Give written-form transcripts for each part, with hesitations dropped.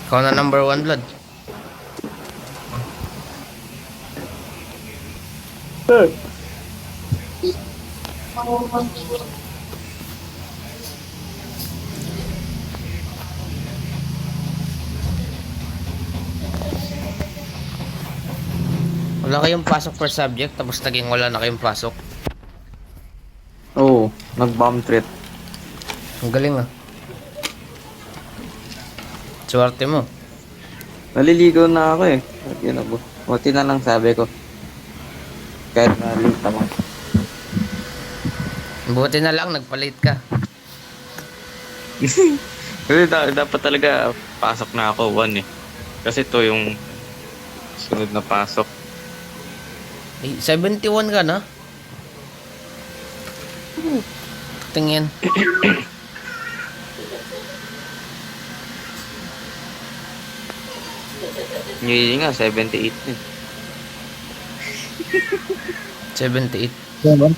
Ikaw na number 1 blood. Sir. Wala kayong pasok per subject, tapos naging wala na kayong pasok. Oo, nag-bomb threat. Ang galing ah. Swerte mo. Naliligo na ako eh. Buti na lang sabi ko. Kahit na late ako. Buti na lang, nagpalit ka. Kasi dapat talaga pasok na ako 1 eh. Kasi to yung sunod na pasok. Eh, 71 ka na? Tingin. Ngayon nga, 78 eh. 78. Diba?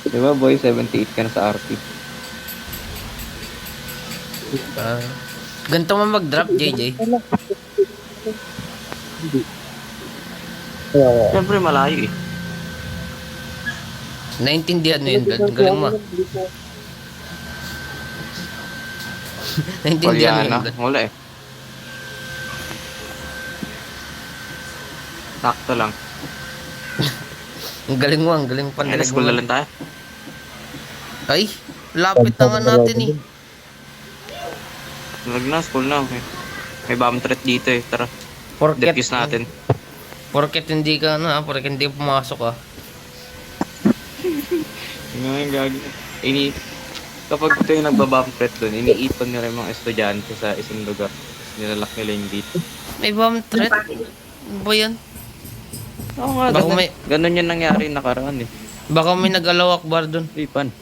Diba boy, 78 ka na sa RP. Ganito mo mag-drop, JJ. Siyempre malayo eh. Naintindihan mo yun, blood. Ang galing mo ah. Naintindihan mo yun, Koreana, blood. wala eh. Sakto lang. Ang galing mo, ang galing Ay, pandinig school mo. na lang tayo. Ay, lapit na nga natin eh. Lag na, school na. May bomb threat dito eh. Tara, Porket, defuse natin. porket hindi ka na, porket hindi pumasok ah. Ngayon gagi. Kapag ito yung nagbabomb threat doon, iniipon nila yung mga estudyante sa isang lugar. Nilalak nila yung gate. May bomb threat? Ano ba yan? Oo nga, Baka ganun, may- ganun yung nangyari nakaraan eh. Baka may nag-alawak bar dun. Ipan.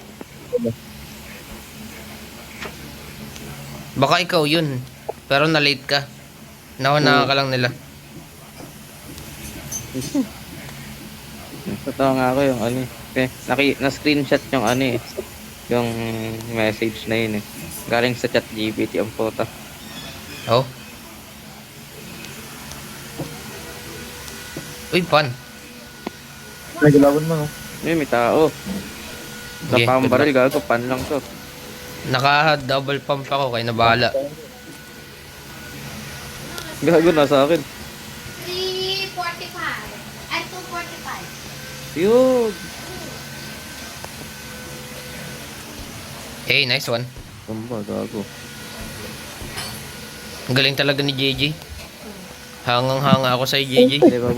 Baka ikaw yun. Pero na-late ka. Nauna ka lang nila. Totoo nga ako yung ano eh. Na-screenshot yung ano eh. Yung message na yun eh. Galing sa chat GPT ang photo. Oh. Uy, pan. Naglaban mo, no? May tao. Sa Okay, pambaril gago, pan lang to. Naka-double pump ako, kaya nabahala. Gago na sa akin. 345 and 245. Yun. Hey, nice one. Tumba, gago. Ang galing talaga ni JJ. Hangang-hanga ako sa JJ. Di ba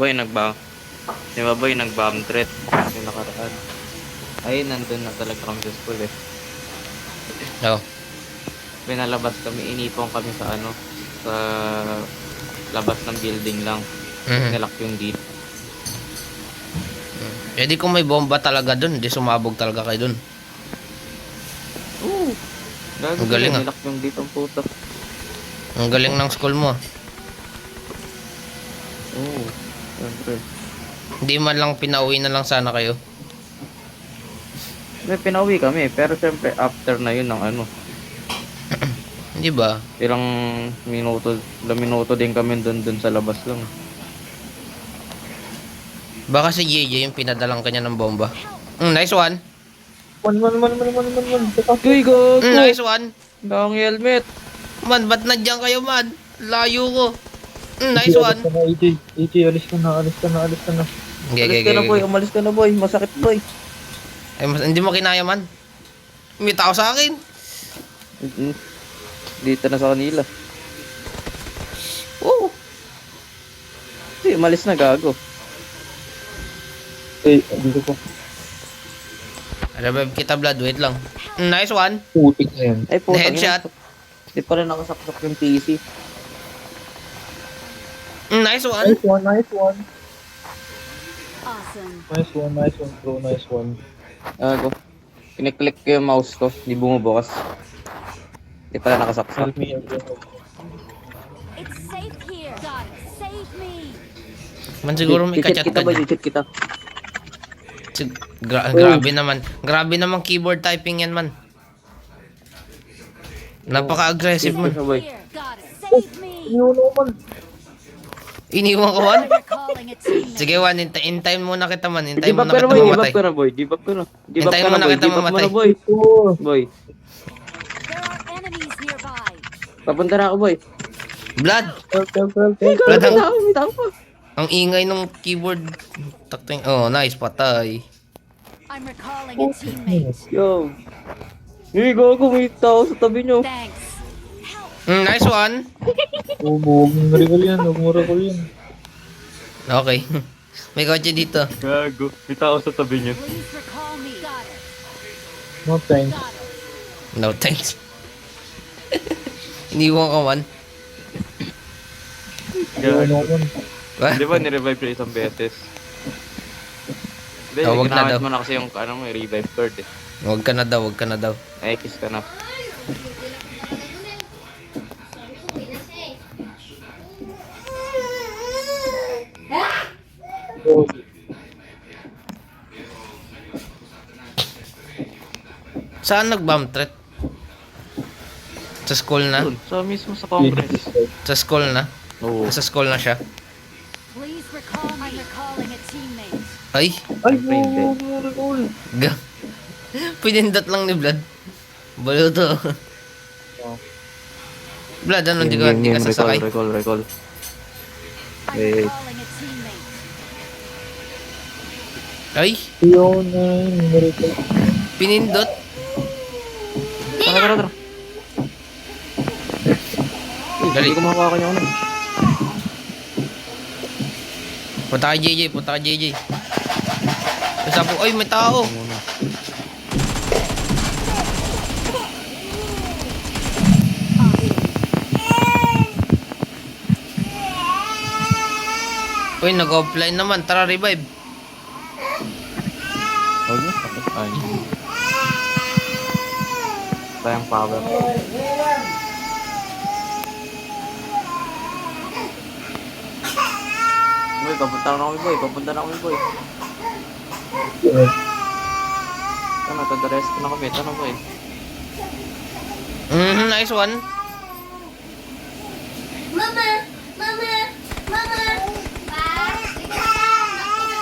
boy, nag-bomb threat. Yung nakaraan. Ay, nandun na talaga kami sa school eh. Oh. Pinalabas kami, inipon kami sa ano, sa labas ng building lang. Mhm. Nilak yung gate. Eh di kung may bomba talaga dun, di sumabog talaga kayo dun. Oo. Gago Ang galing, sila, ah. nilak yung gate ang puta. Ang galing ng school mo. Oo. Siyempre. Hindi man lang pinauwi na lang sana kayo. May pinauwi kami, pero siyempre after na yun ng ano, Hindi ba? ilang minuto din kami dun sa labas lang. Baka si JJ yung pinadalang kanya ng bomba. Nice one. Man. Uy, gago! Nice one. Ang helmet! Man, ba't nandiyan kayo, man? Layo ko. Nice one. AJ, alis ka na. Gege, Umalis ka na boy, umalis ka na boy, masakit boy. Ay, hindi mo kinaya, man. May tao sa akin. Dito na sa kanila. Oo. Umalis na gago. Eh, dito ko. Revive kita, blood. Wait lang. Nice one. Putik na yan. Ay po, Headshot. Di pa rin nakasaksak yung PC. Nice one. Nice one. Awesome. Nice one, bro. Nice one. Gago. Kiniklik ko yung mouse ko, di bumubukas. Di pa rin nakasaksak. Help me. It's safe here. God, save me. Man, siguro may Cheat kachat kita ka boy, dyan. cheat kita. Grabe naman. Grabe naman keyboard typing yan, man. Napaka-aggressive, man. Cheat ka boy. Here. Save me! Yun naman. Iniwan ko, Juan? I'm recalling a teammate. Sige, Juan, hintayin muna kita, man. Hintayin Give mo up na ka na, kita boy. Give mamatay. up ka na, boy. Give up ka na. Give up Hintayin ka mo na, na boy. kita Give up mo mamatay. na, boy. Oh. Boy. There are enemies nearby. Papunta na ako, boy. Blood! Help. Blood, May tao, may tao pa. ang ingay ng keyboard. Takting. Oh, nice, patay. I'm recalling a teammate. Yo. Hey, gago. May tao sa tabi nyo. Thanks. Nice one. Huwag mong recall yan. Huwag mong recall yan. Okay. May kotse dito. Gago. May tao sa tabi nyo. Please recall me. Got it. No thanks. Got it. No, thanks. Iniwan ka, man. Yun naman. Di ba nirevive ka isang beses? Hindi, Wag na ginamit daw. mo na kasi yung ano mo, revive card eh. Huwag ka na daw, huwag ka na daw. X ka na. Oh. Saan nag-bomb threat? Sa school na? Doon, sa mismo sa Congress. Sa school na? Oo. Sa school na siya? Please recall me. I'm recalling a teammate. Ay! Ay, Siyempre hindi. huwag mong recall. Ga. Pinindot lang ni Vlad. Balo to. Oh. Vlad, ano, di ka sasakay? Recall. I'm Wait. recalling a teammate. Ay! Yun na yung recall. Pinindot? Tara. Dali. Hindi ko makuha kanya ano. Punta ka JJ. Basta po, ay, may tao. Muna. Uy, nag-offline naman. Tara, revive. Huwag niya. Ay. Tayang power. Boy, papunta na kami, boy. Tara, tadares ko na kami. Tara, boy. Nice one.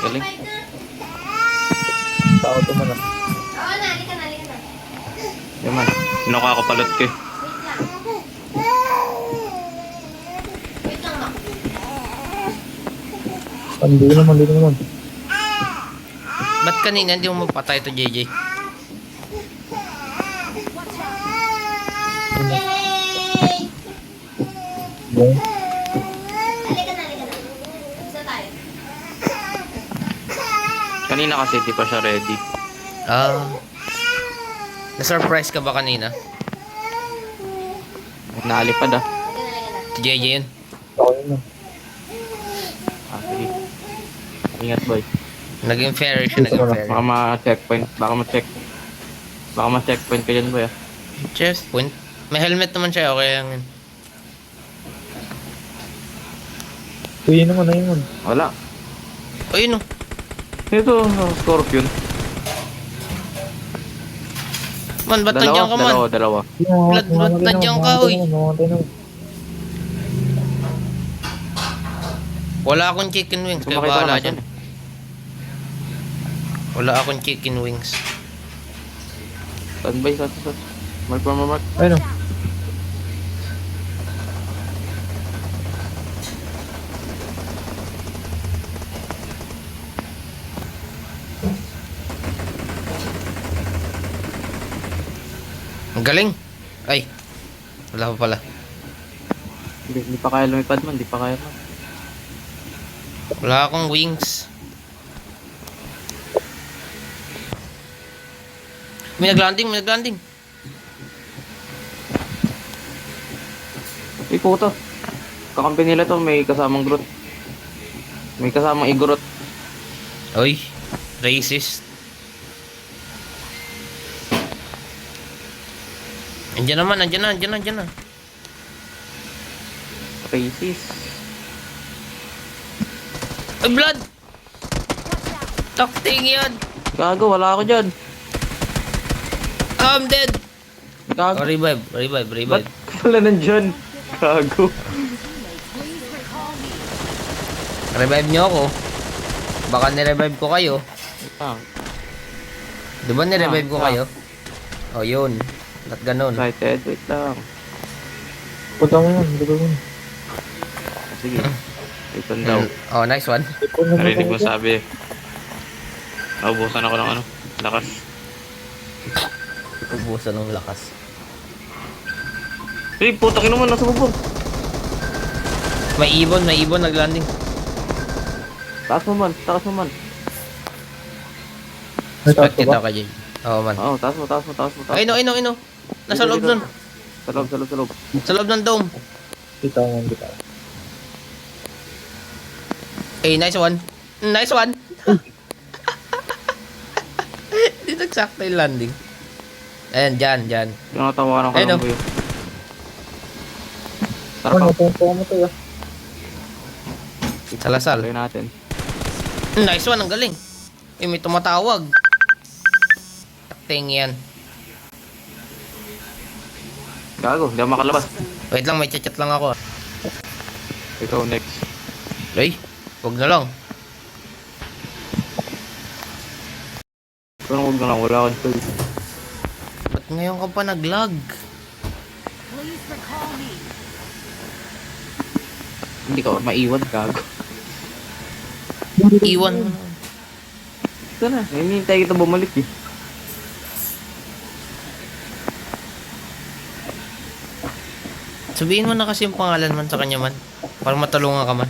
Galing. Tao to man ah. Yan man. Kinukuha ko palot ko eh. Hindi naman. Ba't kanina hindi mo mapatay to JJ? Watch out. Yung Kanina kasi di pa siya ready. Ah. Na-surprise ka ba kanina? Naalipad ah. Si JJ yun. tao yun ah. Ah, sige. Ingat, boy. Naging fairy siya, naging fairy. Baka ma-checkpoint. Baka ma-checkpoint ka dyan, boy ah. Checkpoint. May helmet naman siya, okay lang yun. Uy, yun naman, ayun. Wala. Ayun o. Ito, Scorpion. Man, ba't nandiyan ka man? Dalawa. Blood, nandiyan ka, uy. Wala akong chicken wings, kaya Sumakay ka bahala na dyan. Wala akong chicken wings. Standby sa. Mark. Ayun o. Ang galing. Ay. Wala pa pala. Hindi pa kaya lumipad man, hindi pa kaya man. Wala akong wings. May naglanding. Uy, puto. Kakampi nila to, may kasamang Groot. May kasamang Igorot. Uy. Racist. Andiyan na. Racist. Ay, blood! Takting yan! Gago, wala ako dyan. I'm dead! Gago. Oh, revive. Ba't wala nandyan? Gago. Please recall me. Revive nyo ako. Baka nirevive ko kayo. Ah, Di ba nirevive ko Ah, kayo? O yun. Ba't ganun? excited. Wait lang. Punta mo yun. Dito mo. Sige. Ito daw. Oh, nice one. Ito na Narinig mo sabi. Naubusan ako ng ano. Lakas. Ubusan ng lakas. Eh, putang ina naman. Nasa bubong. May ibon naglanding. Taas mo man. Taas mo man. Expect Natato kita ba? ka, Jay. Oo, man. Oo, taas mo. Taas mo. Taas mo. Taas mo. Ayun. Nasa loob nun. Sa loob. Sa loob. Sa loob. Sa loob ng dome. Kita mo. Kita. Eh, nice one. Nice one. Hindi nagsakto yung landing. Ayan, dyan. Tinatawanan ko Ayun, lang oh. ba yun? Sarap Ano? ako. Punta mo tayo. Salasal. Tuloy natin. Nice one, ang galing. Eh, may tumatawag. Takting yan. Gago. Hindi ako makalabas. Wait lang, may chat lang ako. Ikaw next. Ay, wag na lang. Pero huwag na lang. Wala akong choice. Ba't ngayon ka pa nag-lag? Please recall me. Hindi ka maiwan. Gago. Iwan mo na. Ito na. Hinihintay kita bumalik eh. Sabihin mo na kasi yung pangalan man sa kanya man. Para matulungan ka man.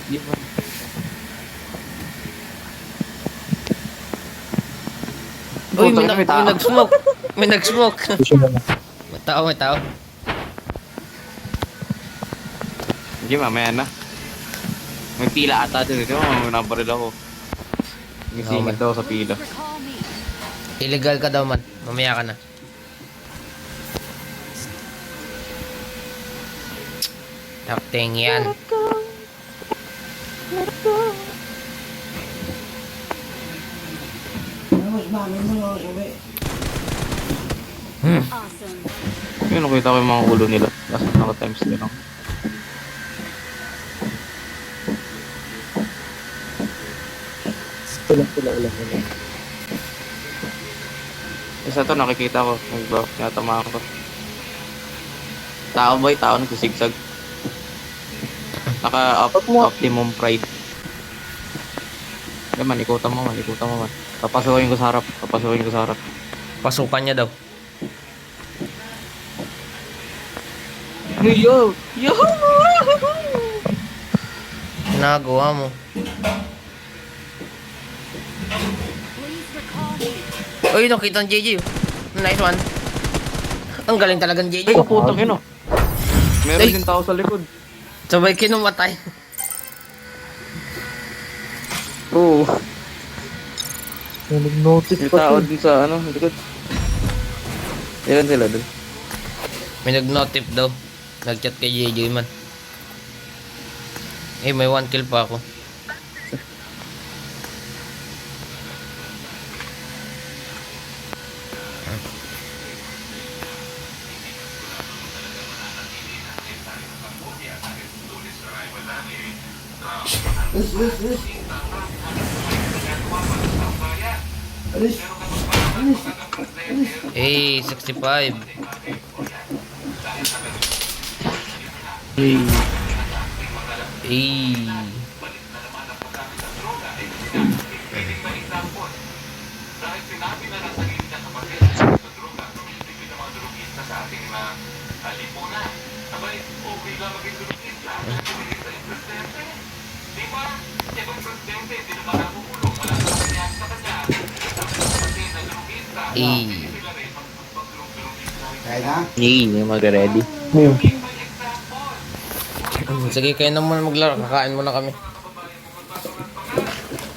Di ba? Uy, may, Puta, may tao. nag-smoke. May nag-smoke. Gusto mo na. May tao. Sige, mamaya na. May pila ata dun. Ito, nabaril ako. May Oo, singit man. daw sa pila. Please recall me. Illegal ka daw man. Mamaya ka na. Takting yan. Awesome. Yun, nakita ko yung mga ulo nila. Last naka times nila. Ulang. Isa to, nakikita ko. Nag-buff, tinatamaan ko. Tao ba yung tao nagsisigsag? Optimum pride. Yaman, ikutan mo man. Papasukin ko sa harap. Pasukan niya daw. Yo! Nagawa mo. Please recall me. Uy, nakita ng JJ. Nice one. Ang galing talagang Ay, JJ. kaputang ino. Meron Ay. din tao sa likod. Sabay kinumatay. Oo. Nag-notice May pa tao siya. din sa likod. Ilan sila dun? May nag-notif daw. Nag-chat kay JJ man. Eh, may 1 kill pa ako. Eh, 65. Hey. Eh. Eh. Yay, mag-ready. Ngayon. Sige, kayo naman maglaro. Kakain muna kami.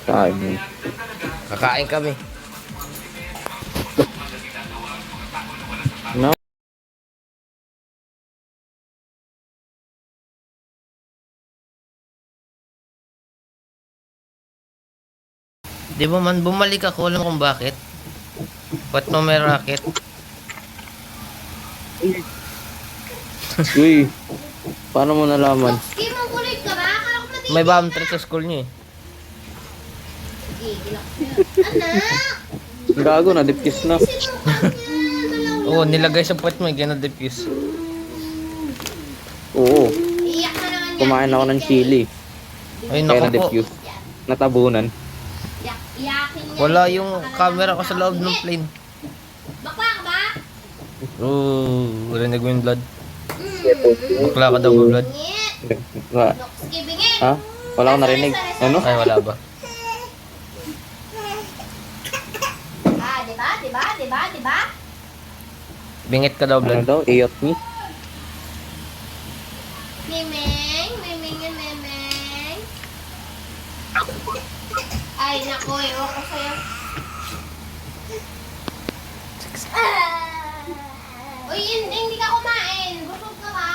Kain mo. Kakain kami. No? Di ba man, bumalik ako. Alam kung bakit. Ba't mo may racket? Uy, paano mo nalaman? Sige, magulit ka ba? Akala ko mati. May bomb threat sa school niyo eh. Gigil ako sa'yo. Anak! Gago na, dipkis na. Sinukat niya. Oo, nilagay sa puwet mo eh, gano'n defuse. Oo, Iyak na naman yan. kumain ako ng chili. Ay, Kaya naku po. na-defuse. Natabunan. Iyakin niya. Wala yung camera ko sa loob ng plane. Bakla ka ba? Oo, rinig mo yung blood. Bakla ka daw ba blood? Ngit. Wa- Sige, bingit. Ha? Wala akong narinig. Ano? Ay, wala ba? Ah, diba? Diba? Diba? Diba? Bingit ka daw Ano blood. daw? Iyot me? Mimeng. Mimeng yun, mimeng. Ay, naku. Ewan ko sa'yo. Uy, hindi ka kumain. Busog ka ba?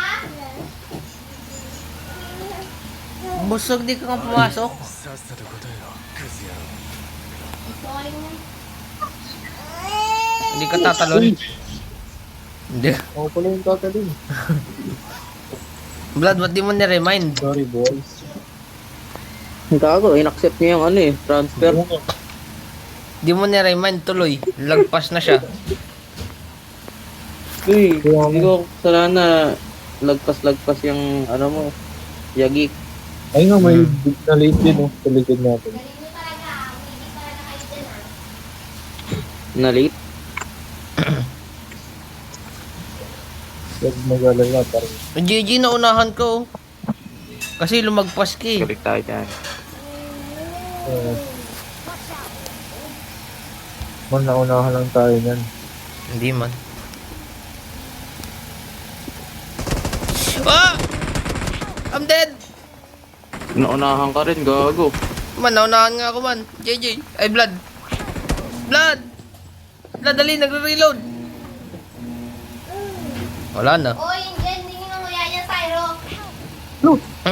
Busog di ka nga pumasok. Sorry mo. Hindi ka tatalon. Hindi. Ako pala yung tatalin. Blood, ba't di mo ni-remind? Sorry, boys. Gago, in-accept niya yung ano eh, transfer. Di mo ni-remind tuloy. Lagpas na siya. Uy, hindi ko sana lagpas-lagpas yung ano mo, yagi. Ay nga, may big na late din, oh. Sa likod natin. Galing mo talaga. Hindi talaga kayo dyan, ah. Na late. Huwag mag-alala, parang. GG, naunahan ko. Kasi lumagpas ka eh. Galit tayo dyan. Man, naunahan lang tayo niyan. Hindi man. Ah! I'm dead! Naunahan ka rin, gago. Man, naunahan nga ako man. JJ. Ay, blood. Blood! Blood, dali, nagre-reload. Wala na. Uy, hindi nyo nguya yan, Tyro.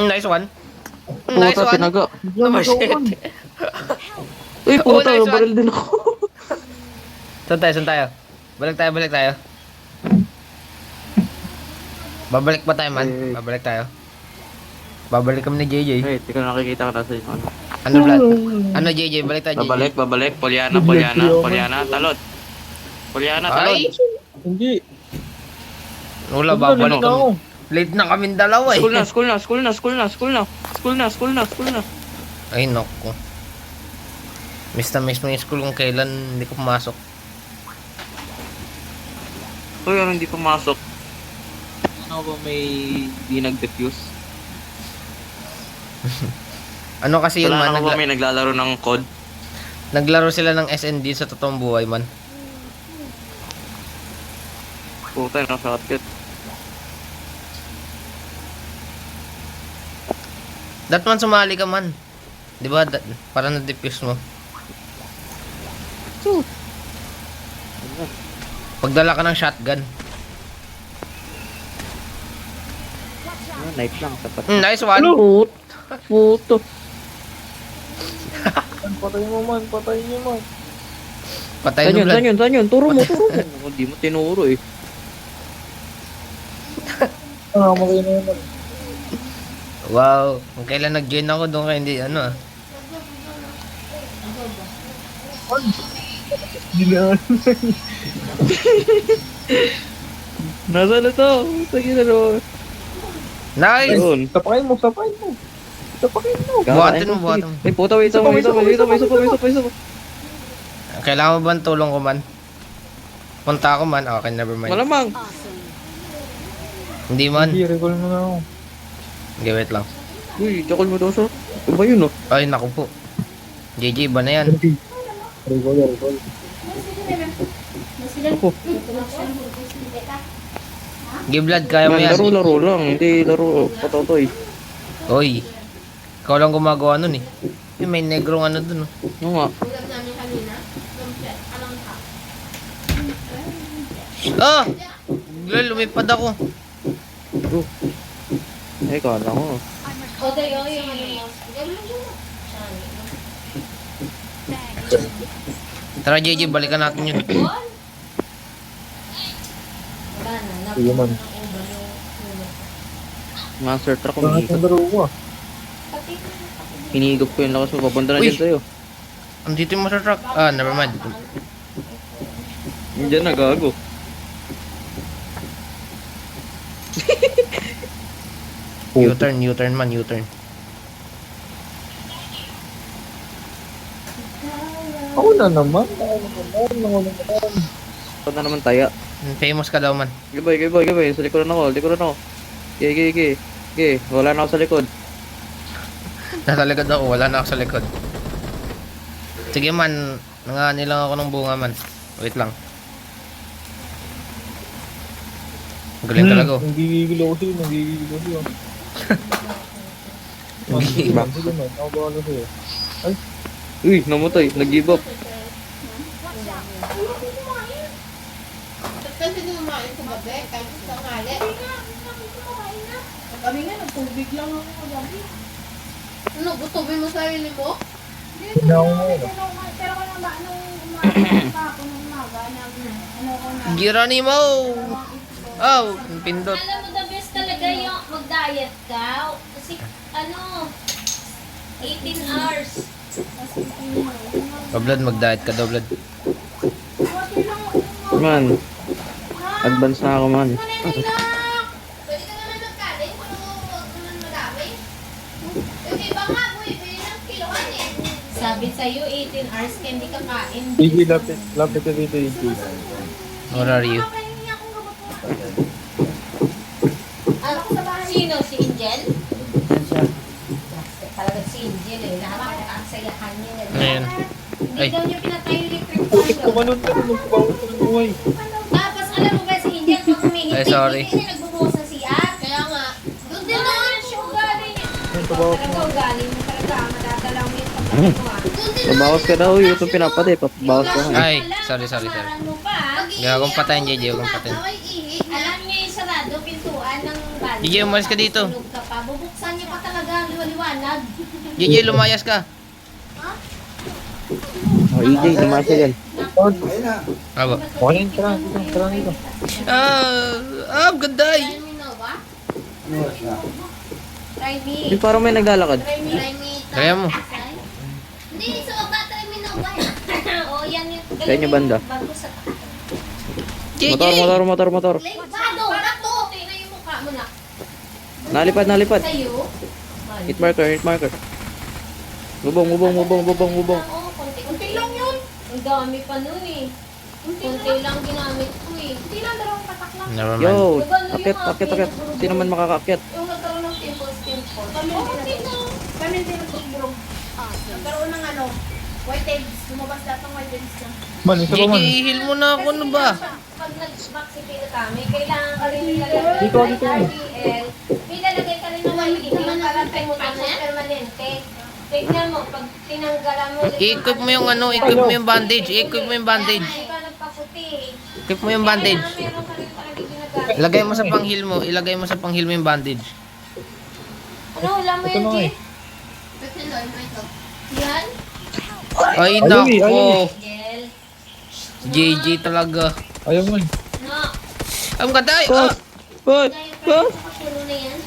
Nice one. Nice Puta, one. tinaga. Oh, shit. Uy, puta, nice one. baril din ako. Saan tayo? Balik tayo. Babalik pa tayo, man. Ay. Babalik tayo. Babalik kami ni JJ. Hey, di ko nakikita ka nasa yung ano. Ano, blood? Ano, JJ? Balik tayo, JJ. Babalik. Polyana. Talot. Polyana, talot. Ay! Hindi. Wala, Babalik babalik na ako. kami. Late na kaming dalawa eh. School na. Ay, naku. Miss na miss mo yung school kung kailan hindi ko pumasok. Uy, ano hindi pumasok? Ano ba may di nag-defuse? Ano kasi yun, Wala man? ano ba may naglalaro ng COD? Naglaro sila ng SND sa totoong buhay, man. Puta, naka-shotgun. Dat man sumali ka, man. Di ba? Para na-defuse mo. Pagdala ka ng shotgun. Knife lang, sapat. Nice one. Puto. Patayin mo man. Patay mo, blood. Saan yun? Turo mo. Hindi mo tinuro eh. Ah, makaya na yun. Wow. Kung kailan nag-join ako doon ka hindi ano ah. Nasaan na to? Sige na no. Nice! Ayun. Sapakin mo. Buhatin mo. Ay, puta, wait mo. Kailangan mo ba ng tulong ko, man? Punta ako, man. Okay, never mind. Malamang. Awesome. Hindi, man. Hindi, recall mo na ako. Okay, wait lang. Uy, chakol mo daw sa. Ano ba yun oh? Ay, naku po. JJ, iba na yan. Recall. Ako. Give blood, kaya mo yan. Laro lang. Hindi laro patotoy. Oy. Ikaw lang gumagawa nun eh. May negrong ano dun. Oh. Oo nga. Ulam namin kanina. Anong ka? Ah! Lol, lumipad ako. Eh, kala ko. O, tayo yung ano mo. Tara, JJ, balikan natin yun. Wala na. Sige man. Monster truck Bakit ang umiikot. laro mo ah? Hinigop ko yung lakas mo. Papunta na Uy! dyan sa'yo. Andito yung monster truck. Ah, never mind. Diyan na, gago. U-turn, U-turn man, U-turn. Ako na naman. Ako na naman. Ito na naman taya. Famous ka daw man. Gabay. Sa likuran ako. Okay. Wala na ako sa likod. Nasa likod ako, wala na ako sa likod. Sige man, nangani lang ako ng bunga man. Wait lang. Galing talaga oh. Nagigigil ako sa'yo. Sige man. Ako bahala sa'yo. Uy, namatay. Nag-give up. Kasi dumain sa gabi, kahit sa ngalit. Kami nga, nagtubig lang ako kagabi. Ano, gutubin mo sarili mo? Hindi na ako ngayon. Pero kung ba, nung umaga ako nung umaga, Geronimo! Oh, pindot. Alam mo, the best talaga yung mag-diet ka. Kasi, 18 hours. Blood, mag-diet ka daw, Blood. Man. Advance na ako, man. pwede ka naman magkain kung huwag naman madami. Yung iba nga, buibili ng kiloan eh. Sabi sa'yo, 18 hours ka hindi ka kain. Igi, lapit ka dito, Igi. Where are you? Sino? Si Angel? Talaga si Angel eh. Lahat ang sayahan niya. Ngayon. Hindi Ay. daw niya pinatay yung electric Putik, fan. kumanon ka rin. Magpapawag ka ng buhay. Tapos alam mo ba si Angel pag humihiti, Ay, sorry. hindi niya nagbubuhos ng CR. Kaya nga, doon din Ano naman. siya ugali niya? Ang tabaw ko. Talaga ugali mo talaga. Madadalaw mo yung pagkakagawa. Doon din Pabawas ka daw. Yung itong pinapatay. Pabawas ko. Ay, sorry. Kamaran mo pa. Kaya akong patayin, JJ, huwag kong patayin. Alam niya yung sarado, pintuan ng balo. JJ, umalis ka dito. Tulog ka pa. Bubuksan niya pa talaga ang liwaliwanag. JJ, lumayas ka. Oh, EJ, lumasya yan. Aba. Okay, tara dito. Ganday. Try me. Yung parang may naglalakad. Try me. Kaya mo. Hindi, so magtatry mo na ba? Oo, yan yung... Sa inyo banda. Bago sa... JJ. Motor. Bado! Bato! Tingnan yung mukha mo na. Nalipad. Sa'yo? Hit marker. Bubong. Oo, konti lang yun. Ang dami pa nun eh. Konti lang ginamit ko eh. Hindi lang, dalawang patak lang. Never mind. Yo, akit. Sino man makakakyat? Yung nagkaroon ng pimples. Kami din nagburog. Nagkaroon ng whiteheads. Lumabas lahat ng whiteheads niya. Man, isa pa JJ, man. heal mo na ako, ano ba? Pag nag-vaccine kami, kailangan ka rin nilalagay Dito. ng RDL. Nilalagay ka rin ng YPD para tayo mo permanente. Tignan mo, pag tinanggalan mo... I-equip mo yung equip mo yung bandage. I-equip mo yung bandage. Kaya nga nagpaputi. Equip mo yung bandage. Kailangan meron ka rin talaga ginagamit. Ilagay mo sa panghil mo. Ilagay mo sa panghil mo yung bandage. Ano, wala mo Ito yan, na nga Jay? eh. Ito na ito. Yan? Ay, Ay, nako. Gel. JJ talaga. Ayaw man. No. Ang ganda. Boy! Puno na yan.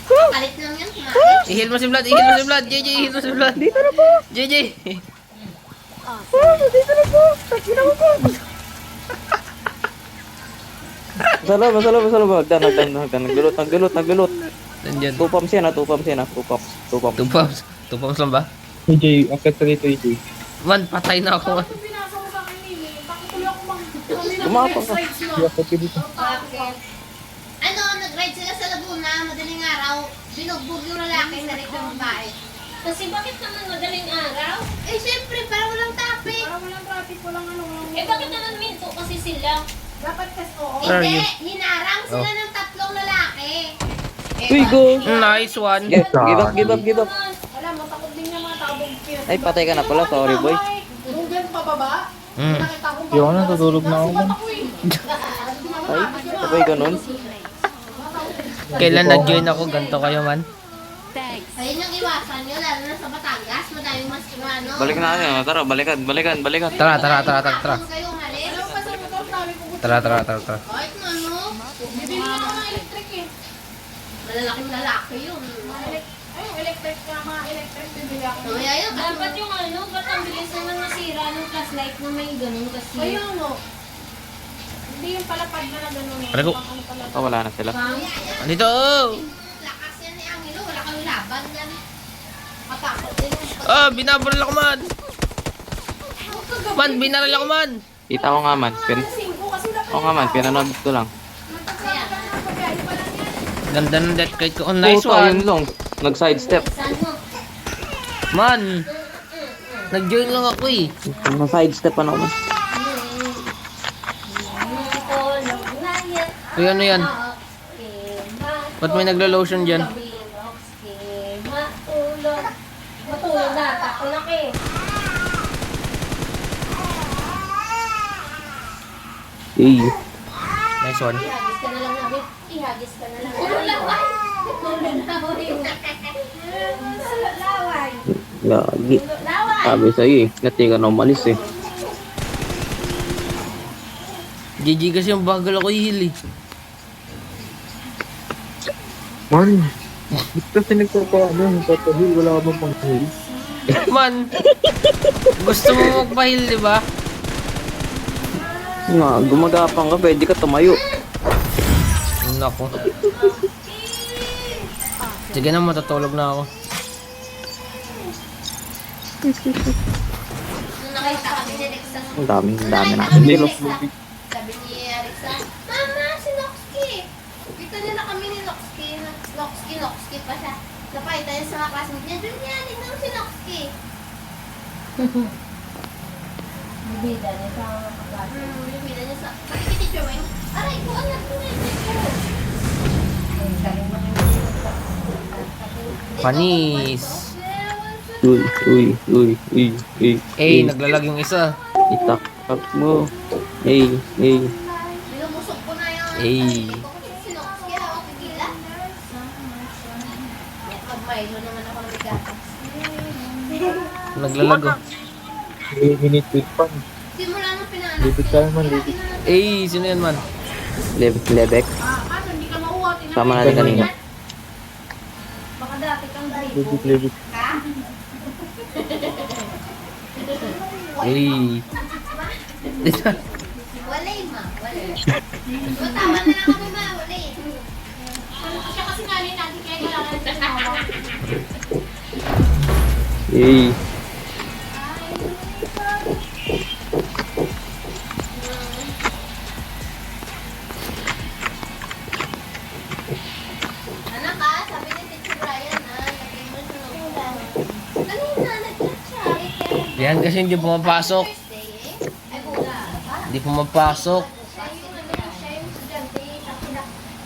Palit lang yan. Kumain. I-heal mo si Vlad. I-heal mo si Vlad. JJ, i-heal mo si Vlad. Dito na po. JJ. Masalo. Hagdan. Naglulot. Nandyan. 2 pumps yan. 2 pumps. 2 pumps. 2 pumps lang ba? AJ, akit ka dito, AJ. Man, patay na ako. Man. Pinasa mo sa akin nili. Bakit tuloy ako Gumapang ka. Akit ka dito. Bakit? Ano, nag-ride sila sa Laguna, madaling araw. Binugbog yung lalaki, narik yung babae. Kasi bakit naman madaling araw? Eh, syempre, parang walang traffic. Eh bakit naman minto kasi sila? Dapat kasi, oo. Where are Hindi, you? hinarang sila ng 3 lalaki. Uy, go! Nice one. Give up. Wala, matakot din yung mga tao bugkir. Ay, patay ka na pala. Sorry, boy. Yung gan pababa, Mm. nakita ko Hindi ako natutulog na ako man. Ay, sabay ganun. Kailan nag-join ako, ganito kayo man. Ayun yung iwasan nyo, lalo na sa Batangas. Madaming mas ano. Balik na tayo. Tara, balikan. Tara. Kayo umalis. Tara. Kahit na ano. Malalaking lalaki yun. Ay, electric na mga electric bibili ako. Kaya yun, dapat yung ano, ba't ang bilis naman nasira ng flashlight na may ganun kasi. Kaya ano? Hindi yung palapad na gano'n. Aray ko. Pang ano pala. Oh, wala na sila. Dito, oh! Lakas yan ni Angelo. Wala kang laban yan. Matakot din. Ah, binabaril ako man! Man, binaril ako man! Kita ko nga man. Oo nga man, pinanood ko lang. Ganda ng death kite ko. Oh, nice Puta, yun one! lang. Nag-sidestep. Saan mo? Man! Nag-join lang ako eh. Na-sidestep ano man. Uy, ano yan? Ba't may naglo-lotion dyan? Matulog na, tako na kayo. Eh, Nice one. Ihagis ka na lang namin. Ihagis ka na lang. Laway! Laway! lagi. Laway! Sabi sa'yo eh. Nati ka na umalis eh. GG kasi yung bagal ako i-heal eh. Man, ba't kasi nagpapaano? Nagpapahil, wala ka bang pang-heal? Man! Gusto mo magpa-heal, di ba? Nga, gumagapang ka, pwede ka tumayo. Nako. Sige na, matutulog na ako. Nung nakita kami ni Rexa. Ang dami natin. Dilo. Sabi ni Rexa, Mama, si Noxky. Kita niya na kami ni Noxky. Noxky pa siya. Napakita niya sa mga classmates niya. Doon niya, tignan mo si Noxky. Bibida niya sa mga kapatid. Bibida niya sa... Pakikiti Choweng. Aray ko, anak ko na yung Galing mo Panis! Uy. Eh, naglalag yung isa. Itak mo. Eh. Binubusok ko na yung... Eh. Si Noxky, hawak ng gila. Mag-Milo naman ako ng bigatas. Naglalag oh. Minute with pan. Simula nung pinaanak. Libit tayo man, libit. Eh, sino yan man? Lebek. Ano, hindi ka mauwa. Sama natin kanina. Baka dati kang Libit. Ha? Eh. Walay, ma. Walay. Tawa na lang kami, ma. Walay. Siya kasi nalin natin kaya kailangan natin tawa. Eh. Anak ka, sabi ni Teacher Brian, lagay mo siya ng ulan. Kanina, nag-chat siya. Yan kasi hindi pumapasok. Thursday, eh. Ay, wala. Hindi pumapasok. Siya yung estudyante,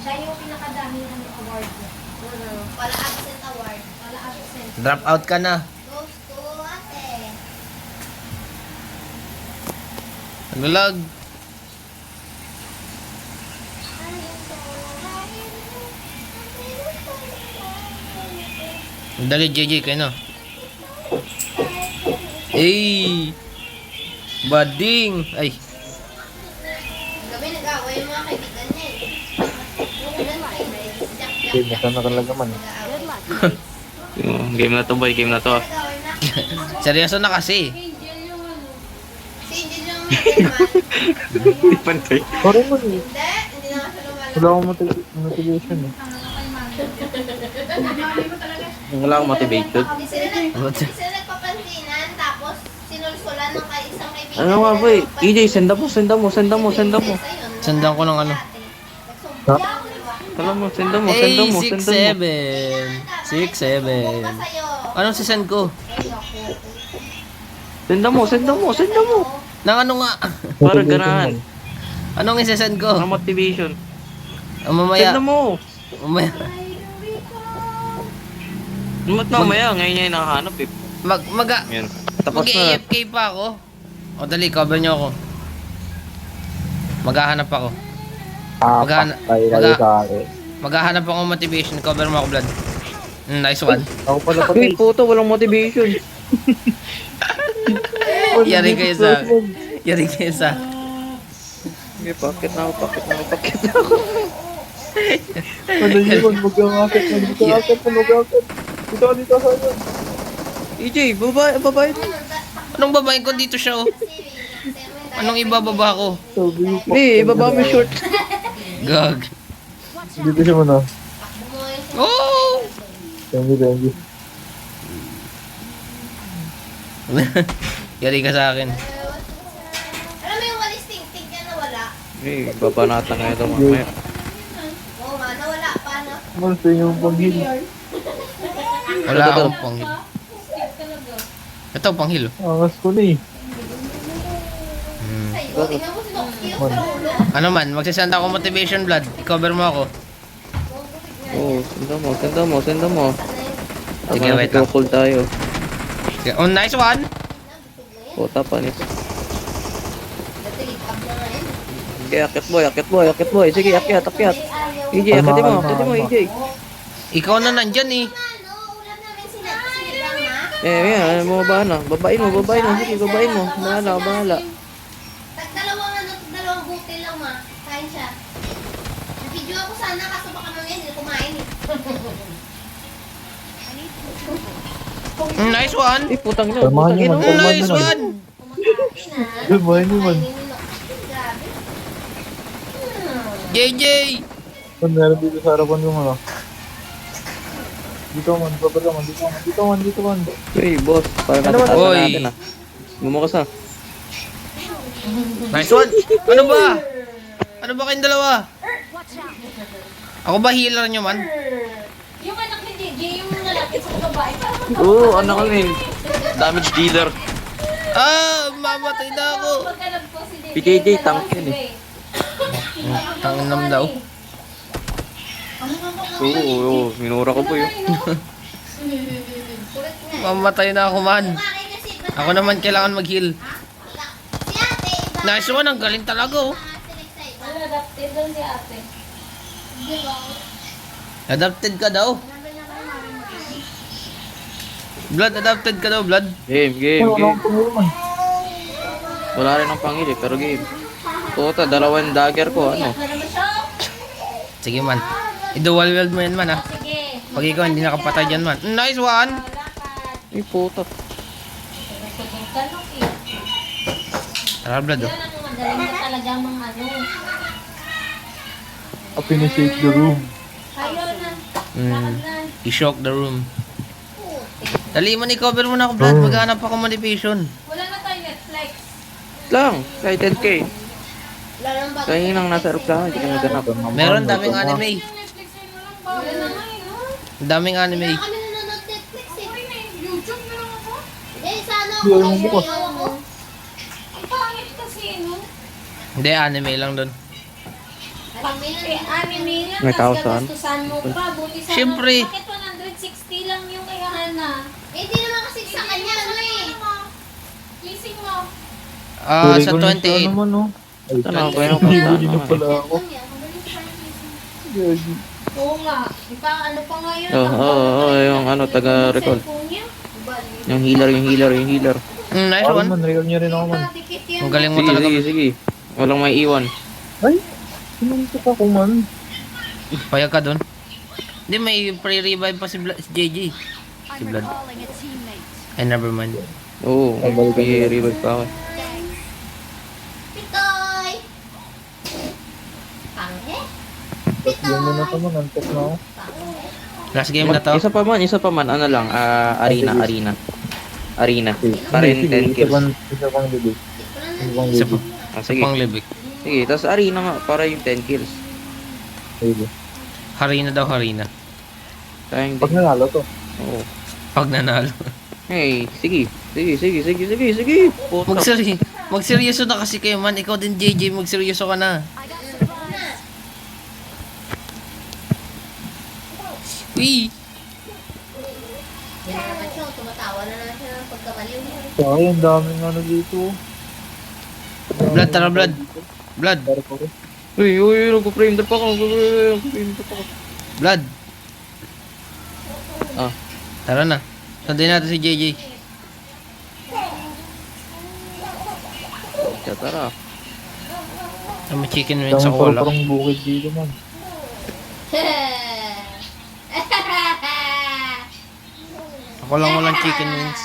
siya yung pinakadami ng award niya. Wala absent award. Wala absent. Drop out ka na. Goes to ate. Naglalag. Dali, JJ, kayo na. Eh. Bading. Ay. Gabi nag-away yung mga kaibigan niya eh. Okay, nasa nakalaga man. Game na to boy, game na to. Nag-away na. Seryoso na kasi. Angel yung ano. Si Angel yung man. Pantay. Parang man eh. Hindi na nga siya lumalabas. Wala akong motivation eh. Wala akong motivated. Hindi sila nagpapansinan, tapos sinulsulan ng isang kaibigan. Ano nga boy? EJ, senda mo. Sandan ko ng ano. Alam mo, senda mo. Eh, 6-7. 6-7. Anong sisend ko? Senda mo. Nang ano nga? Para ganahan. Anong isesend ko? Ang motivation. Mamaya. Senda mo. Mamaya. Ba't mamaya? Ngayon niya yung nakahanap eh. Yan. Tapos na. Mag-AFK pa ako. O dali, cover niyo ako. Maghahanap ako. Magana- Maghahanap ako ng motivation. Cover mo ako, blood. Nice one. Ako pala Wait, puto, walang motivation. Yari kayo sa... Yari kayo sa... Okay, pakit na ako. Ano yun? Mag-angakit man. Mag-angakit man. Mag-angakit. Dito sa yun. EJ, babae. Anong babae ko dito siya, oh? Anong ibababa ko? Sabi mo pa. Hindi, ibaba mo yung short. Gag. Dito siya muna. Oh! Thank you. Yari ka sa akin. Alam mo yung walis ting-ting ka nawala? Eh, babanatan nga ito mamaya. Oo nga, nawala. Paano? Monster yung panghil. Wala akong panghil. Ito, panghil. Angas ko na eh. Sa'yo, tingnan mo si Noxy yung sa ulo. Ano man, magsasend ako motivation blood. I-cover mo ako. Oo, senda mo. Sige, wait lang. Tukol tayo. Oh, nice one! Puta pa nito. Natilig up na nga yun. Sige, akit boy. Sige, akyat. EJ, akit mo, EJ. Ikaw na nandyan eh. Ano, ulam namin sinigang na. Yan, babain mo. Sige, babain mo. Bahala. Dalawang butil lang ma. Kain siya. Nag-video ako sana kaso baka mamaya hindi kumain eh. Nice one! Eh, putang ina. Tamahan niyo man. Nice one! Kumain naman. Grabe. JJ! Ano meron dito sa harapan yung ano? Dito man. Babala man. Dito man. Hey, boss. Parang Ano ba? katatasan Oy. natin ah. Bumukas na. Nice one! Ano ba? Ano ba kayong dalawa? Ako ba healer nyo man? Yung anak ni JJ, yung lalaki sa babae. Oo, ano kami. Damage dealer. Ah, mamatay na ako. Pagkalab ko si JJ. PJJ, yung tank lalaki yun eh. Tanginam daw. Oo, minura ko po yun. Kulit nga. Mamatay na ako man. Kumain kasi basta Ako naman kailangan mag-heal. si ate iba. Nice one, ang galing talaga oh. Select sa iba. Ano, adapted doon si ate. Di ba? Adapted ka daw. Blood, adapted ka daw, Blood. Game. Wala akong panghil man. Wala rin ang pangili, pero game. Puta, dalawang dagger ko, ano? Ano naman siya? Sige man. I-dual wield mo yan man ah. Sige. Pag ikaw hindi nakapatay dyan man. Nice one! Lakad. Eh, puta. Kusugod ka, Noki. Tara, Blood oh. Yan ang magaling ka talaga mga ano. Appreciate the room. Ayaw na. Mm. Lakad na. I-shock the room. Dali mo, i-cover mo na ako, Blood. Maghanap ako motivation. Wala na tayo Netflix. Lang, kahit 10k. Wala nang bago. Kaya nang nasa aeroplano, hindi ka naganap. Meron, daming anime. Yung Netflix ay walang bago. Wala na nga eh, no? Daming anime. Kaya kami nanonood Netflix eh. Okay na yung YouTube na lang ako. Eh, sana Hindi, ako alam mo ko. ako. Ang pangit kasi, no? Hindi, anime lang doon. Eh, anime nga, May tas thousand. gagastusan mo pa. Buti sana. Siyempre. Bakit 160 lang yung kay Hana? Eh, di naman kasi sa kanya ano eh. Leasing mo. Ah, sa Tuloy ko na 28. Ano man no? Ay, Ano ba yung hindi kanta? na pala ako. Ano yan? Ang galing sa Gagi. Oo nga. Di pa, ano pa nga yun? Oo, yung ano, taga-recall. Cellphone niya. Yung healer. Nice Ako one. man, real niya rin ako man. Dikit yan. Ang galing mo talaga. Sige. Walang may iwan. Ay, sinuntok ako man. Payag ka doon. Hindi, may pre-revive pa si si JJ. Si Blood. Recalling a teammate. Ay, never mind. Oo, may revive pa ako. Pitoy! Panghe? Tapos yun na ito man, antok na ako. Last game na to. Isa pa man, ano lang, arena. Para yung 10 kills. Isa pang libig. Isa pang Isa libig. pa. Sige. Pang libig. Sige, tapos arena nga, para yung 10 kills. Sige. Harina daw, harina. Tayong Pag nanalo to. Oo. Pag nanalo. Hey, sige. Puta. Magseryoso na kasi kayo man. Ikaw din, JJ, magseryoso ka na. Uy! Yan naman siya, tumatawa na lang siya ng pagkabaliw niya. Ay, ang daming ano dito. Blood, tara, Blood. Blood, Para ko rin. Uy, nagpo-frame drop ako. Blood. Ah. Tara na. Sundin natin si JJ. Tara. May chicken wings sa Daming cola. parang bukid dito man. Ako lang walang chicken wings.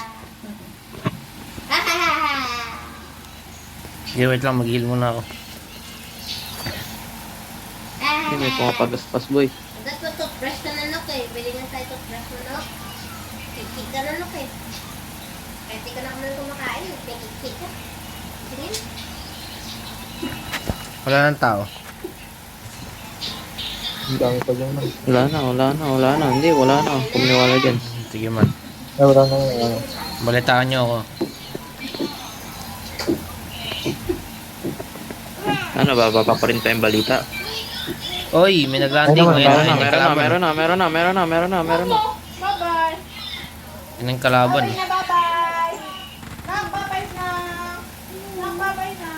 Sige, wait lang, mag-heal muna ako. Hindi, may pumapagaspas, boy. Dapat mo toothbrush ka na, Nok, eh. Bili nga tayo toothbrush mo, Nok. Kikik ka na, Nok, eh. Kahit di ka na kami kumakain, may kikik ka. Sige. Wala nang tao. Ang dami pa dyan man. Wala na. Hindi, wala na. Puminiwala dyan. Sige man. Ay, wala na ano. Balitaan nyo ako. Ano, bababa pa rin pa yung balita. Oy, may nag-landing. Ay, Ayun, Meron na. Bye-bye. Yun ang kalaban. Na bye-bye. Bye-bye na. Bye-bye na.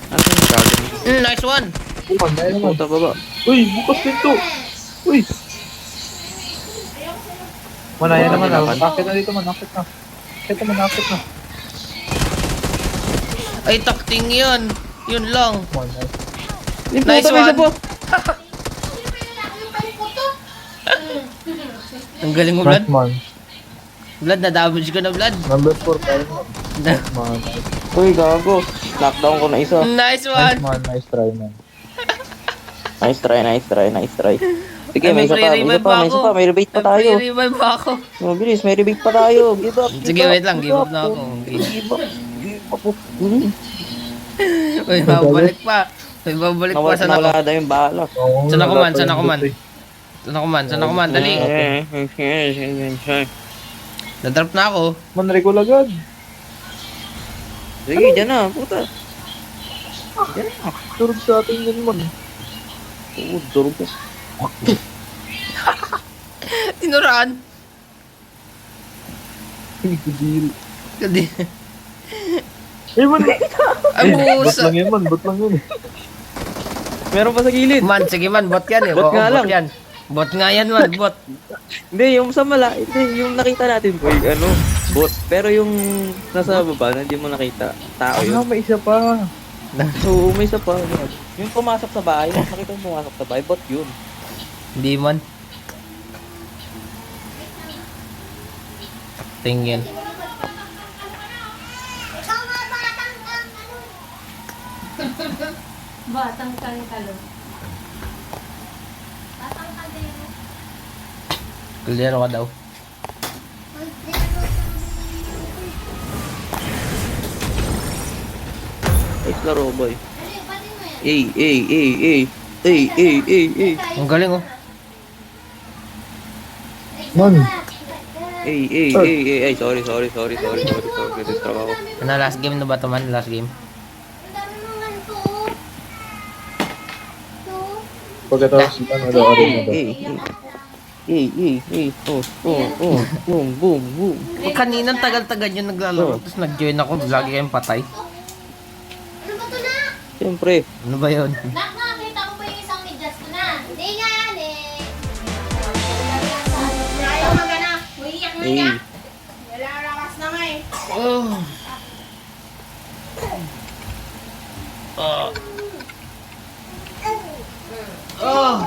Ano yung dragon? Nice one! Bukan, dahil naman. Puta, baba. Uy, bukas dito. Uy. Manaya naman ah. Nakit na dito man, nakit na. Nakit na. Ay, takting yun! Yun lang. Manaya. Nice one! Ang galing mo, Vlad. Nice man. Vlad, na-damage ko na, Vlad. Number 4 tayo man. Man. Uy, gago. Knockdown ko na isa. Nice Nice one! man, nice try man. Nice try. Sige, Ay, may isa pa. May rebate pa tayo. May revive pa ako. Mabilis, may rebate pa tayo. Give up. Sige, wait lang. Give up na ako. Give up. Uy, babalik pa. May babalik pa. Saan ako? Nawala na yung bala. Oo, Saan ako man? wala pa Saan yung ako man? loot eh. Saan ako man? Dali. Nadrop na ako. Manricol agad. Sige, dyan na. Puta. Turog sa atin yun man. Oo, durog ka. Tinuraan. Kudiri. Kadi. Eh man. Ay, Bot busa. lang yun man, bot lang yun eh. Meron pa sa gilid. Man, sige man. Bot yan eh. Bot Oo, nga lang. Bot yan. Bot nga yan man. Bot. Hindi, yung sa hindi, yung nakita natin, boy, bot. Pero yung nasa baba, na hindi mo nakita, tao Ah, yun. may isa pa. Oo, may isa pa. Yung pumasok sa bahay, yung nakita mo pumasok sa bahay, bot yun. Hindi man. Tingin. Ikaw nga, batang kang, ano? Batang kangkalo. Batang kaldero. Kaldero ka daw. Nice laro, boy. Ano yung patin mo yan? Ang galing oh. Man. Sorry. Distract ako. Ano, last game na ba ito man? Last game? Ang dami mong ano to. To. Pagkatapos ano daw, arin na daw. Boom. Kaninang tagal-tagal yung naglalaro. Tapos nag-join ako. Lagi kayong patay. Ano ba to na? Siyempre. Ano ba yun? Nak, nakita ko ba yung isang medyas ko na? Hindi nga yan eh. Ayaw ka na. Uiyak na niya. Wala lakas na nga eh. Oh. Oh.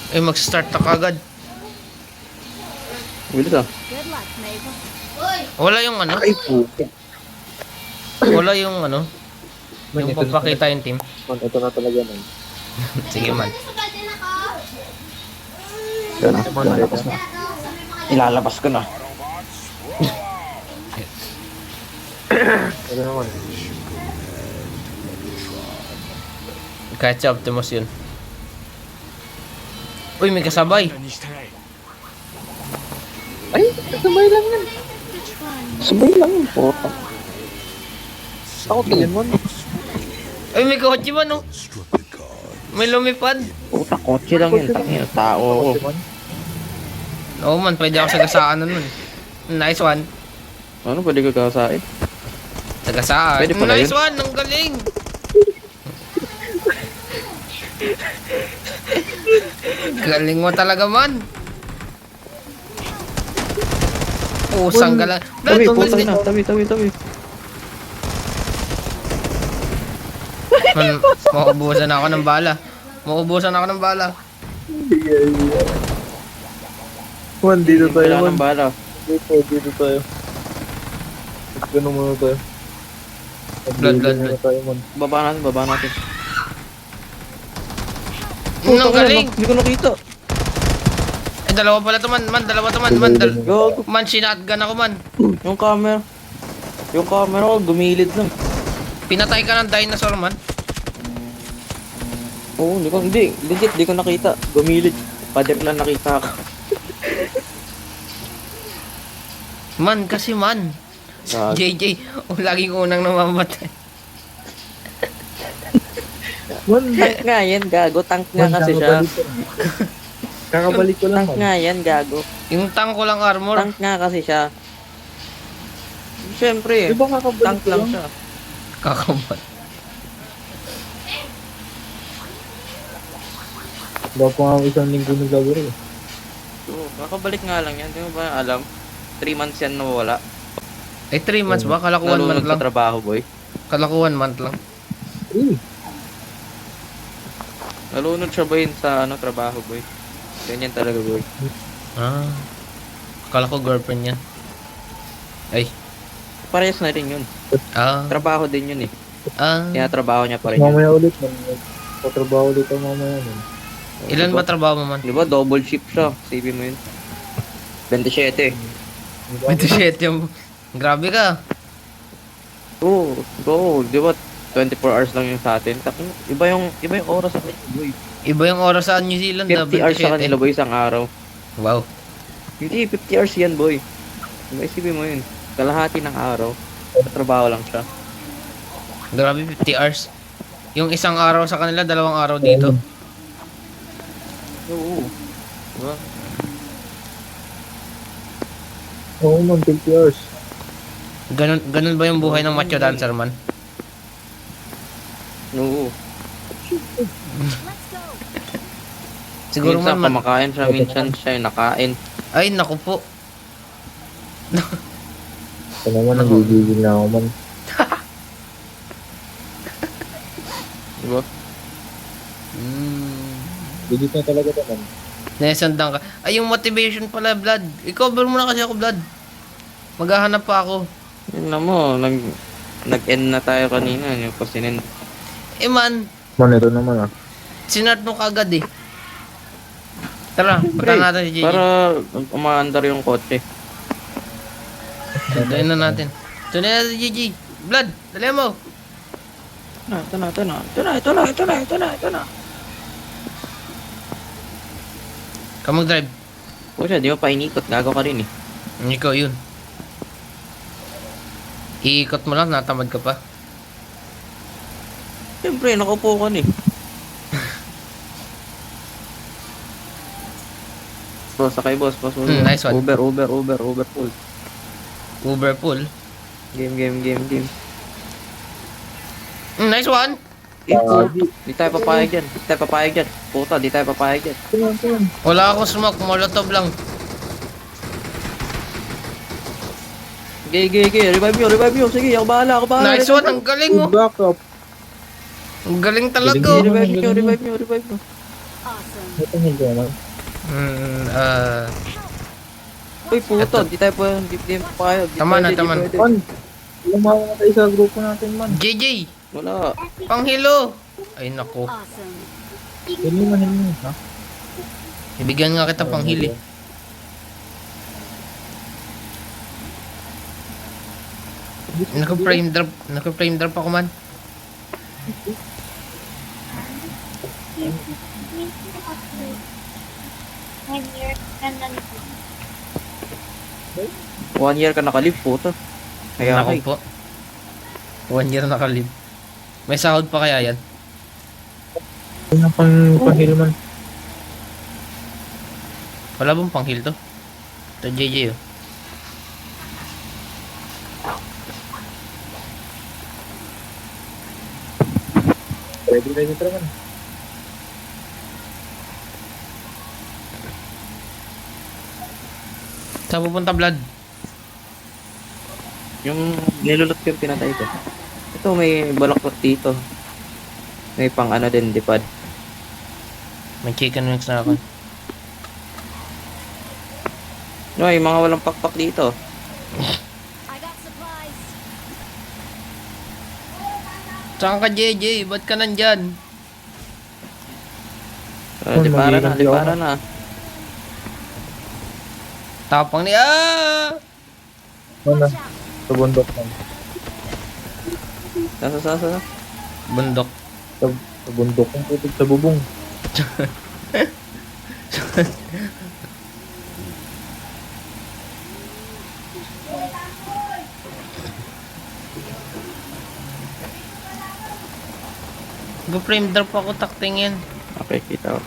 Eh, mag-start na kagad. Bilis ah. Good luck, Mabel. Uy! Wala yung ano? Ay, puto. Wala yung ano? Man, Yung ito na pagpakita yung team. Man, ito na talaga man. Sige man. Sugal din ako. Yan na. Man, ito na. Ilalabas ko na. Ito naman. Kahit sa Optimus yun. Uy, may kasabay. Ay, sabay lang yan. Sabay lang yung puta. Ako tingin mo. Uy, may kotse man oh. May lumipad. Puta, kotse lang yun. Tangina, tao. Oo man, pwede ako sagasaan nun. Nice one. Ano, pwede ka kasain? Sagasaan. Pwede pala Nice yun. one, ang galing. Galing mo talaga man. Pusang galang. Tabi, Blood, putang na. Tabi. Man, mauubusan ako ng bala. Man, dito tayo, Kailangan man. ng bala. Dito tayo. Ganun muna tayo. Blood. Muna tayo, man. Baba natin. Ang galing. Hindi ko nakita. Ay, dalawa pala to man. Dalawa to man. Gago. Man, sinatgan ako man. Yung camera ko, gumilid lang. Pinatay ka ng dinosaur man. Oo, legit, di ko nakita. Gumilid. Pader lang nakita ako. Man, kasi man. Gago. JJ, laging unang namamatay. Man, Tank nga yan, gago. Tank nga kasi siya. Kakabalik ko lang, Tank man. nga yan, gago. Yung tank ko lang armor. Tank nga kasi siya. Siyempre, Di ba kakabalik tank ko lang lang? siya. Kakabat. Ba pa nga isang linggo naglagaro eh. Oo, kakabalik nga lang yan. Di mo ba alam? 3 months yan nawala. Ay, 3 months ba? Kala ko 1 Nalunod month sa lang. trabaho, boy. Kala ko 1 month lang. Nalunod siya, boy, sa trabaho, boy. Ganyan talaga, boy. Ah. Kala ko girlfriend yan. Ay. Parehas na rin yun. Ah. Trabaho din yun eh. Ah. Kaya trabaho niya pa rin yun. Mamaya ulit, man. Patrabaho ulit ang mamaya, man. Ilan ba trabaho mo man? Di ba? Double shift siya. Sabi mo yun. 27. 27 yung... Grabe ka. Oo. Go. Di ba? 24 hours lang yung sa atin. Iba yung oras sa kanila, boy. Iba yung oras sa New Zealand. 50 hours sa kanila, boy, isang araw. Wow. Hindi, 50 hours yan, boy. Diba, isipin mo yun. Kalahati ng araw. Trabaho lang siya. Grabe, 50 hours. Yung isang araw sa kanila, 2 araw dito. Oo. Diba? Oo, man. 50 hours. Ganun ba yung buhay ng macho dancer man? Oo. Let's go. Siguro Minsan man. kumakain siya, minsan siya yung nakain. Ay, naku po. Ito naman, nagigigil na ako, man. Diba? Digit na talaga ito, man. Naisandang ka. Ay, yung motivation pala, Vlad. I-cover mo na kasi ako, Vlad. Maghahanap pa ako. Yun na mo, nag-end na tayo kanina. Yung pasinin. Eh man, Man, ito naman, ah. sinart mo kagad eh. Tara, punta natin si JJ. Para umaandar yung kotse. Sunduin na natin. Sunduin natin si JJ. Vlad, dali mo. Ito na. Ikaw mag-drive. O siya, di mo pa inikot. Gago ka rin eh. Ikaw yun. Iikot mo lang, natamad ka pa. Siyempre, nakaupo ka ni. Boss, sakay boss. Nice one. Uber pool. Uber pool. Game. Nice one. Di tayo papayag dyan. Puta, di tayo papayag dyan. Wala akong smoke, molotov lang. Gay. Revive nyo. Sige, ako bahala. Nice one, ang galing oh. Back up. Ang galing talaga oh. Revive nyo. Awesome. Ito hindi naman. Uy, puta, di tayo papayag. Tama na. Man, lumawa tayo sa grupo natin, man. JJ, Wala. panghilo. Ay naku, Awesome. Hindi man, ha? ibigyan nga kita panghili. Naka-frame drop ako man. One year ka nakalive, puta. Kaya Naku po. 1 year nakalib. May sahod pa kaya yan? Ano na pang-heal, man? Wala bang panghil to? Ito JJ oh. Ready, tara, man. Saan pupunta, Vlad? Yung nilulot ko yung pinatay ko. Ito, may balaktot dito. May pang ano din, dipad. May chicken wings na ako. No, yung mga walang pakpak dito. I got supplies. Saan ka, JJ? Ba't ka nandyan? Lipara na, nag-iingat lipara ako. na. Tapang ni... Ah! Ano? Sa bundok man. Sasa. Bundok. Sa bundok kung putik sa bubong. Go-frame drop ako, takting yan. Okay, kita ko.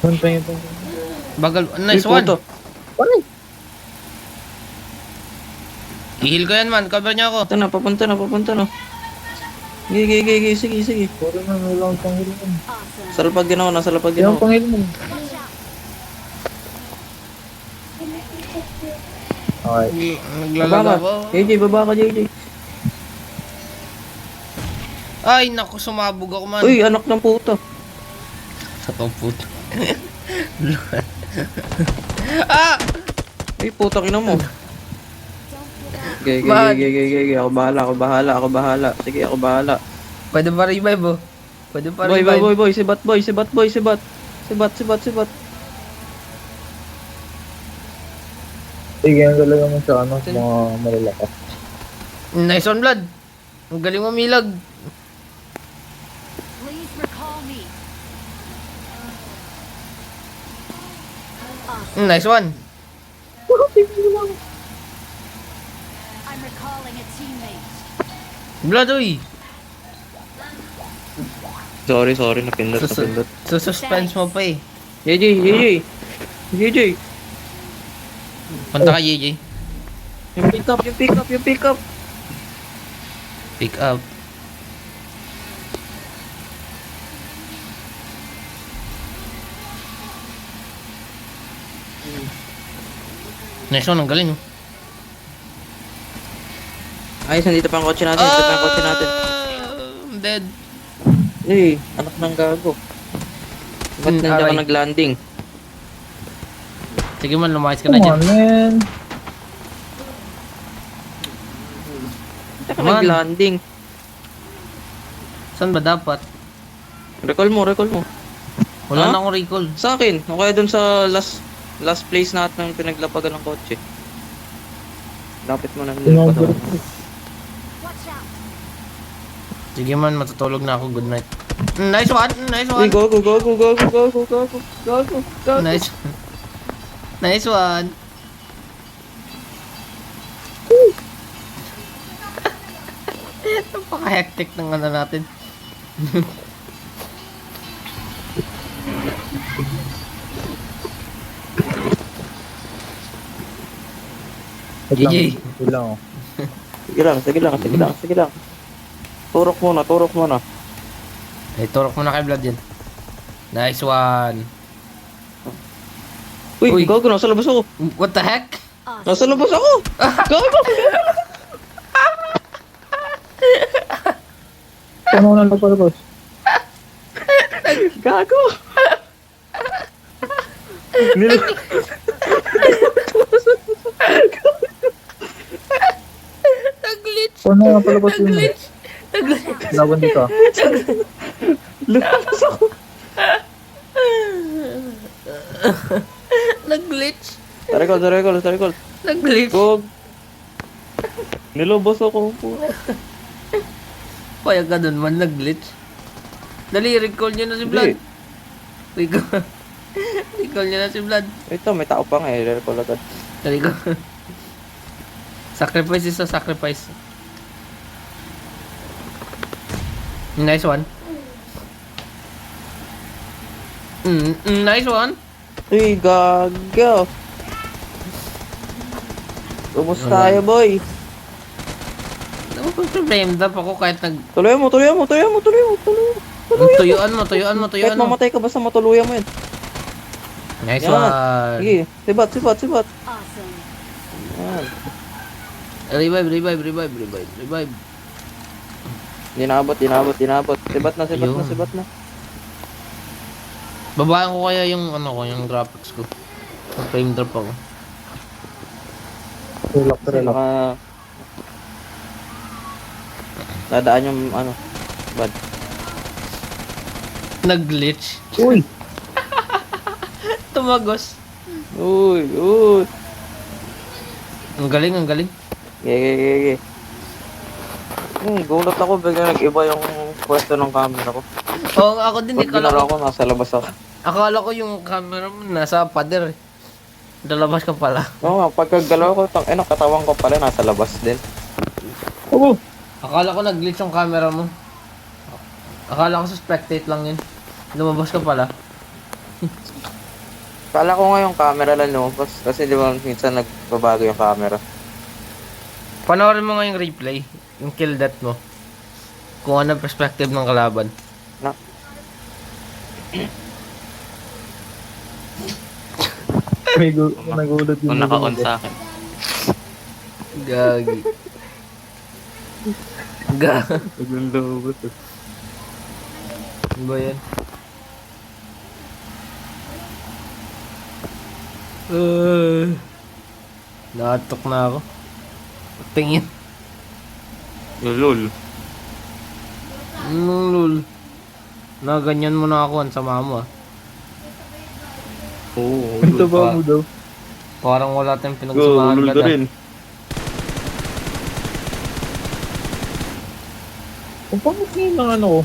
Saan pa yun? Bagal. Nice Uy, one. puto. I-heal ko yan, man. Cover niyo ako. Ito na, papunta na. Sige. Puro na, may lang pang hilingan. Awesome. Salapag ginawa na, salapag Yung ginawa. pang hilingan. Watch out. Okay. Naglalaga Baba ako. ka. JJ, baba ka, JJ. Ay, naku, sumabog ako, man. Uy, anak ng puto. Sa puto. Ah! Uy, putang ina mo. Don't give up. Gay. Ako bahala. Sige, ako bahala. Pwede pa revive, oh. Pwede pa Boy, revive. Sibat. Sige, ang talaga mo sa ano, mga malalakas. Nice one, Blood. Ang galing mo, Milag. Please recall me. Nice one. I'm recalling a teammate. Blood, uy. Sorry, napindot. Suspense mo pa eh. JJ. Punta ka, JJ. Yung pick up. Pick up. Nice one, ang galing, oh. Ayos, nandito pa ang kotse natin. I'm dead. Eh, anak ng gago. Ba't nandiyan ka aray. nag-landing? Sige man, lumayas ka Come na on, dyan. man. Nandiyan ka Man. nag-landing. Saan ba dapat? Recall mo. Wala Ha? na akong recall. Sa akin, o kaya dun sa last place natin ng pinaglapagan ng kotse. Lapit mo na. Tinawag Watch out. Sige man, matutulog na ako. Good night. Nice one. Uy, go. Nice. Nice one. Napaka-hectic ng ano natin. GG. Ito lang, oh. Sige lang. Turok muna. Eh, turok mo na kay Vlad yan. Nice one. Uy. Uy, gago, nasa labas ako. What the heck? Awesome. Nasa labas ako. Gago. Paano ko na napalabas? Gago. Nag-glitch. Paano ko napalabas yun? Nag-glitch. Laban dito. Lumabas ako. Nag-glitch. Tarekol. Nag-glitch. Gog. Nilobos ako po. Kaya ganun man, nag-glitch. Dali, recall nyo na si Vlad. Recall nyo na si Vlad. Ito, may tao pa nga eh. Recall agad. Dali ko. Sacrifice is a sacrifice. Nice one. Nice one. Uy, gago. Ubus tayo, boy. Ano kung problema daw ako kahit nag... Tuloy mo. Tuyuan mo. Kahit mamatay ka, basta matuluyan mo yun. Nice Yan. one. Sige, sibat. Awesome. Yan. Revive. Dinabot. Sibat na. Yun. Babaan ko kaya yung yung graphics ko. Sa frame drop ako. Relax, relax. Dadaan yung bad. Nag-glitch. Uy! Tumagos. Uy. Ang galing. Ge. Gulat ako, bigla nag-iba yung pwesto ng camera ko. Oo, ako din. Pag ginara ko, nasa labas ako. Akala ko yung camera mo nasa pader eh. Dalabas ka pala. Oo nga, pagkagalaw ko, katawan ko pala, nasa labas din. Oo! Akala ko nag-glitch yung camera mo. Akala ko sa spectate lang yun. Lumabas ka pala. Kala ko nga yung camera lang lumabas, kasi di ba minsan nagbabago yung camera. Panoorin mo nga yung replay. Yung kill death mo. Kung ano ang perspective ng kalaban. Nagulat yung Kung naka-on sa akin. Gagi. Naganda ba ito? Ano ba yan? Natok na ako. Tingin. Lul. Lul. Na ganyan mo na ako ang sama mo ah. Oo. Ito ba mo daw? Parang wala tayong pinagsamahan Lul ka ka rin. Ang pangit ngayon ng ano ko.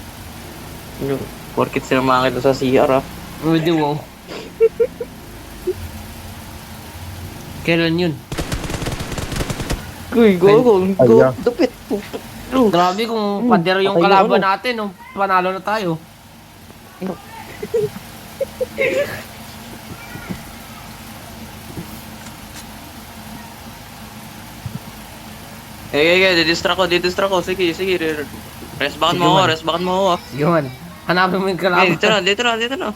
Porkit sila makakita sa CR ah. Pwede wow. Kailan yun? Uy, go. Ayan. Dupit. Grabe kung pader yung patay na kalaban ano. natin, nung panalo na tayo. Didistract ko. Sige. Resbakan mo ako. Sige man, hanapin mo yung kalaban. Dito na.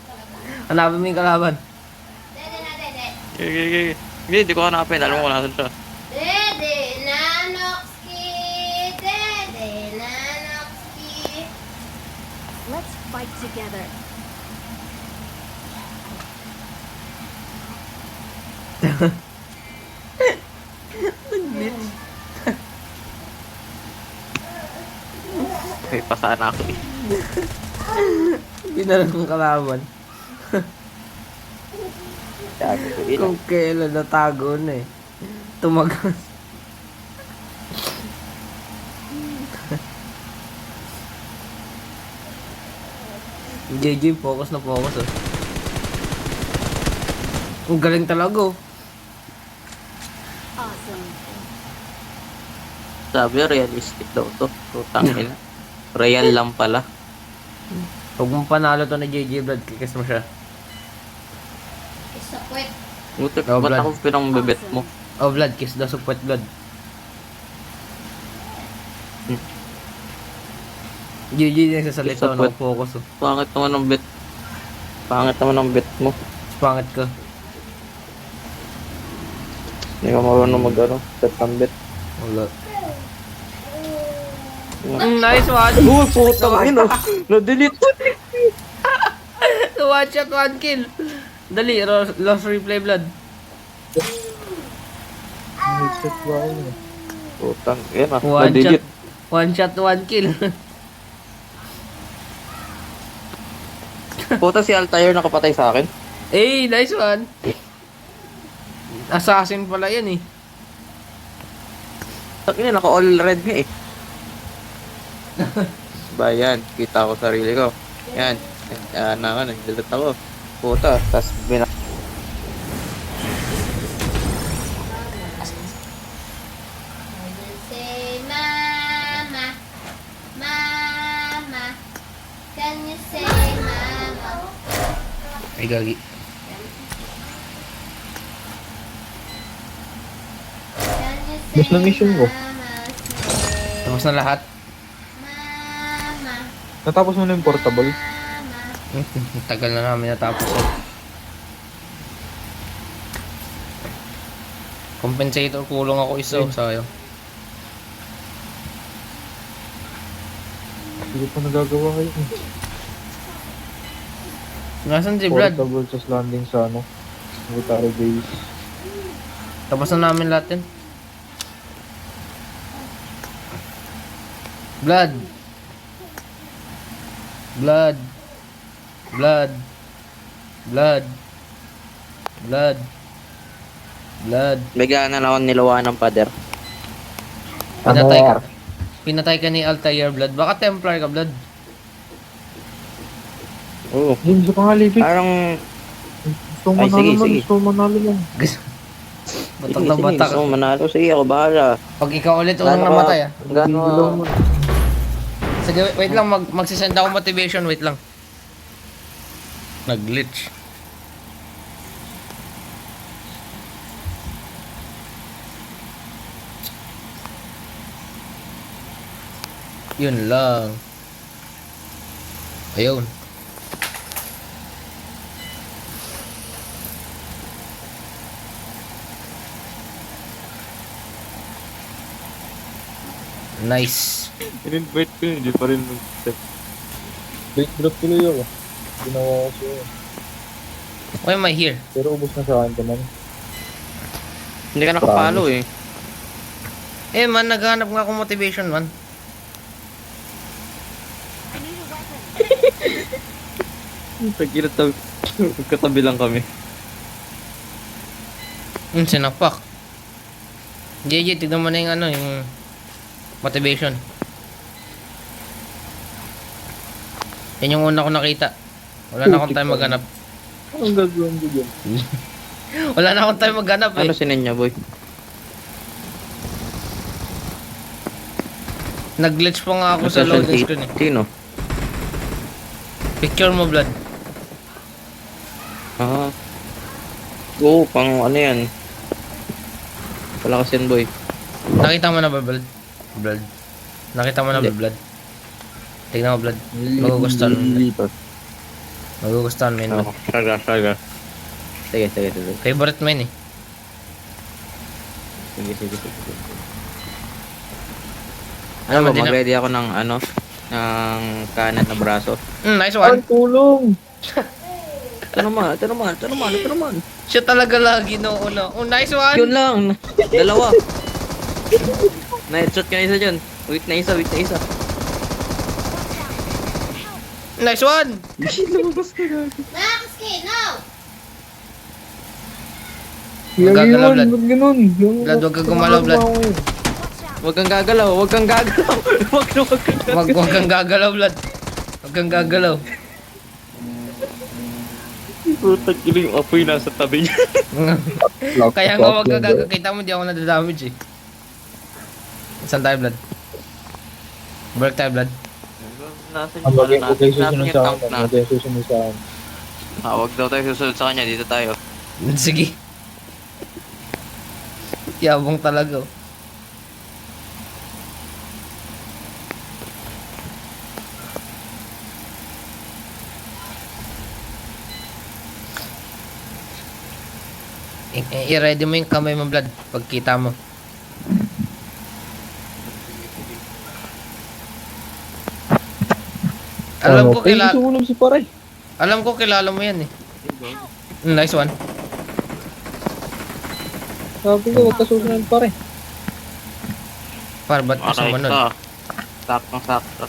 Hanapin mo yung kalaban. Dede. Hindi ko hanapin. Alam mo kung nasan siya. Dede Nanokski. Dede Nanokski. Let's fight together. May pasana ako eh. Binalang yung kalaban. Sabi ko din. Kung kailan natago na eh. Tumagas. JJ, focus na focus oh. Ang galing talaga oh. Awesome. Sabi realistic daw to. Putang ina. Real lang pala. Huwag mong panalo to na JJ Blood, kikis mo siya. Isa kwet. Buti, Oh, ba't blood. ako pinangbebet mo? Oh Blood, kiss daw sa puwet Blood. JJ din sa Kiss salita, sa puwet. no focus oh. Pangit naman ang bet. Pangit naman ang bet mo. Pangit ka. Hindi ka marunong set ng bet. Wala. Nice one! Uy, putang ina. Na-delete. One shot, one kill! Dali, lost replay Blood. Headset ba ako? Putang ina. One shot, Na-delete. one shot, one kill. Puta si Altair nakapatay sa akin. Eh, nice one! Assassin pala yan eh. Takin na, naka-all red nga eh. Ba yan, kita ko sarili ko. Yan. Nag-delete ako. Puta, tas Say mama. Mama. Can you say mama? Ay, gagi. Can you say Mas na mission ko. mama? Tapos na lahat. Mama. Natapos mo na yung portable. Mama. Tagal na namin natapos. Compensator, kulong ako isa. Sayang. Hindi pa nagagawa kayo. Nasaan si Vlad? Portable sa landing sa ano. Military base. Tapos na namin lahat yan. Blood. Blood. Blood. Blood. Blood. Blood. Bigla na lang ako nilawa ng pader. Pinatay ka. Pinatay ka ni Altair, Blood. Baka Templar ka, Blood. Oo. Hindi sa pangalipit. Parang, Gusto mo Ay, manalo sige, man. sige. Gusto mo manalo man. Batak na batak. gusto mo manalo. Sige, ako bahala. Pag ikaw ulit unang namatay, ah. Gano'n? Sige, wait lang. Magsisend ako motivation. Wait lang. Nag-glitch. Yun lang. Ayun. Nice. In-invite ko yun, hindi pa rin mag-step. Break drop tuloy ako. Ginawa ko siya. Why am I here? Pero ubos na sa akin naman. Hindi ka nakapalo eh. Eh man, naghanap nga akong motivation man. I need a weapon. Katabi lang kami. Sinapak. JJ, tignan mo na yung ano, yung motivation. Yan yung una ko nakita. Wala na akong time maghanap. Anong gagawin ko dyan? Wala na akong time maghanap eh. Ano sinenya, boy? Nag-glitch pa nga ako sa loading screen eh. Sino? Picture mo, Blood. Ah. Oo, pang ano yan. Wala kasi yan, boy. Nakita mo na ba, Blood? Blood. Nakita mo na ba, Hindi. Blood? Tignan mo, Blood. Magugustuhan mo. Magugustuhan mo yun, Blood. Saga. Sige. Favorite mo yun eh. Sige. Ano ba, Hindi na- mag-ready ako ng ano? Ng kanan na braso. Nice one. Ang tulong! Ito naman. Siya talaga lagi noon. Oh, nice one. Yun lang. Dalawa. Na-headshot ka na isa dyan. Wait na isa. Nice one. Noxky, no! Yung Magagalaw, yun, Vlad. ba't ganun? Yung- Vlad, wag kang gumalaw, Vlad. Huwag kang gagalaw. Huwag kang gagalaw. Wag kang gagalaw, Vlad. Wag kang gagalaw. Puta, kiling yung apoy nasa tabi niya. Kaya nga wag kang gagalaw. Kita mo di ako nadadamage eh. Saan tayo, Vlad? Break tayo, Vlad. Nasa Ang bagay ko kayo susunod yung sa tank akin. na. Ang bagay susunod sa akin. Huwag daw tayo susunod sa kanya. Dito tayo. Sige. Yabong talaga. Oh. I-ready mo yung kamay mo, Vlad, pagkita mo. Alam ko kilala, Sumunod si Paray. alam ko kilala mo yan eh. Nice one. Sabi ko, huwag ka susunod Paray. Par, ba't ka sumunod? Sakto.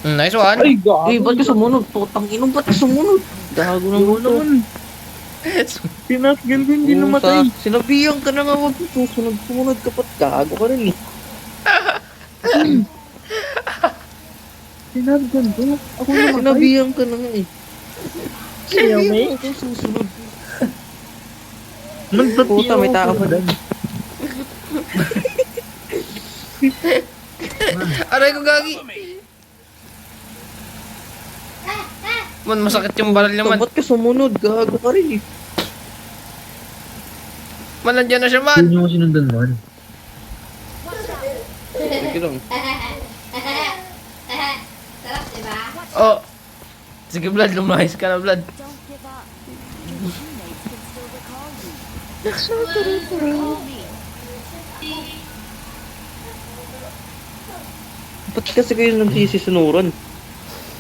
Nice one. Ay, gago. Ba't ka sumunod? Putang inong, ba't ka sumunod? Gago na mo naman. Pinatgal ko, hindi Puta, namatay. Sinabihan ka na nga, wag mo susunod. Sumunod ka pa't gago ka rin eh. Pinatgal ko. Ako namatay. Sinabihan ka na nga eh. Siya, may. Sinabihan ka susunod. Nagpati Puta, may tao pa doon. Aray ko gagi. Man, masakit yung baral niya, man. Ba't ka sumunod? Gago ka rin eh. Man, nandiyan na siya, man. Hindi nyo sinundan man. Sige lang. Sarap, diba? Oh. Sige, Vlad, lumayas ka na, Vlad. Don't Recall me. Ba't kasi kayo nagsisisunuran?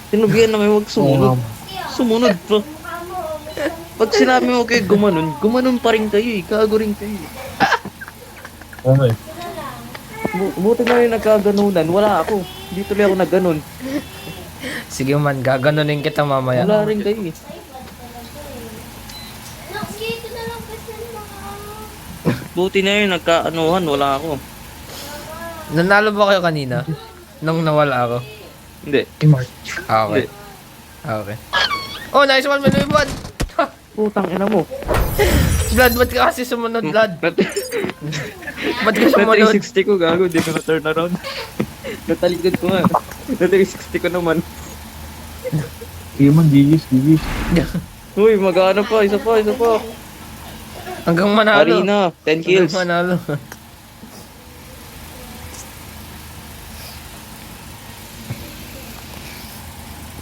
Sinabihan na kayo huwag sumunod. Sumunod pa. Pag sinabi mo kayo gumanon, gumanon pa rin kayo eh. Gago rin kayo eh. Okay. Buti na yung nagkaganunan. Wala ako. Hindi tuloy ako nagganon. Sige man, gaganunin kita mamaya. Wala rin kayo eh. Noxki, ito na lang kasi mga... Buti na yung nagkaanuhan. Wala ako. Nanalo ba kayo kanina? Nung nawala ako? Hindi. Hey, Mark. Ah, okay. Ah, okay. Oh, nice one, may blood! Putang ina mo. Blood, ba't ka kasi sumunod, blood? Ba't ka Na sumunod? 360 ko gago. Hindi ko na turn around. Natalikod ko nga. Na 360 ko naman. Sige man, GG's. Uy, magkano pa? Isa pa. Hanggang manalo. Arena. 10 kills. Hanggang manalo.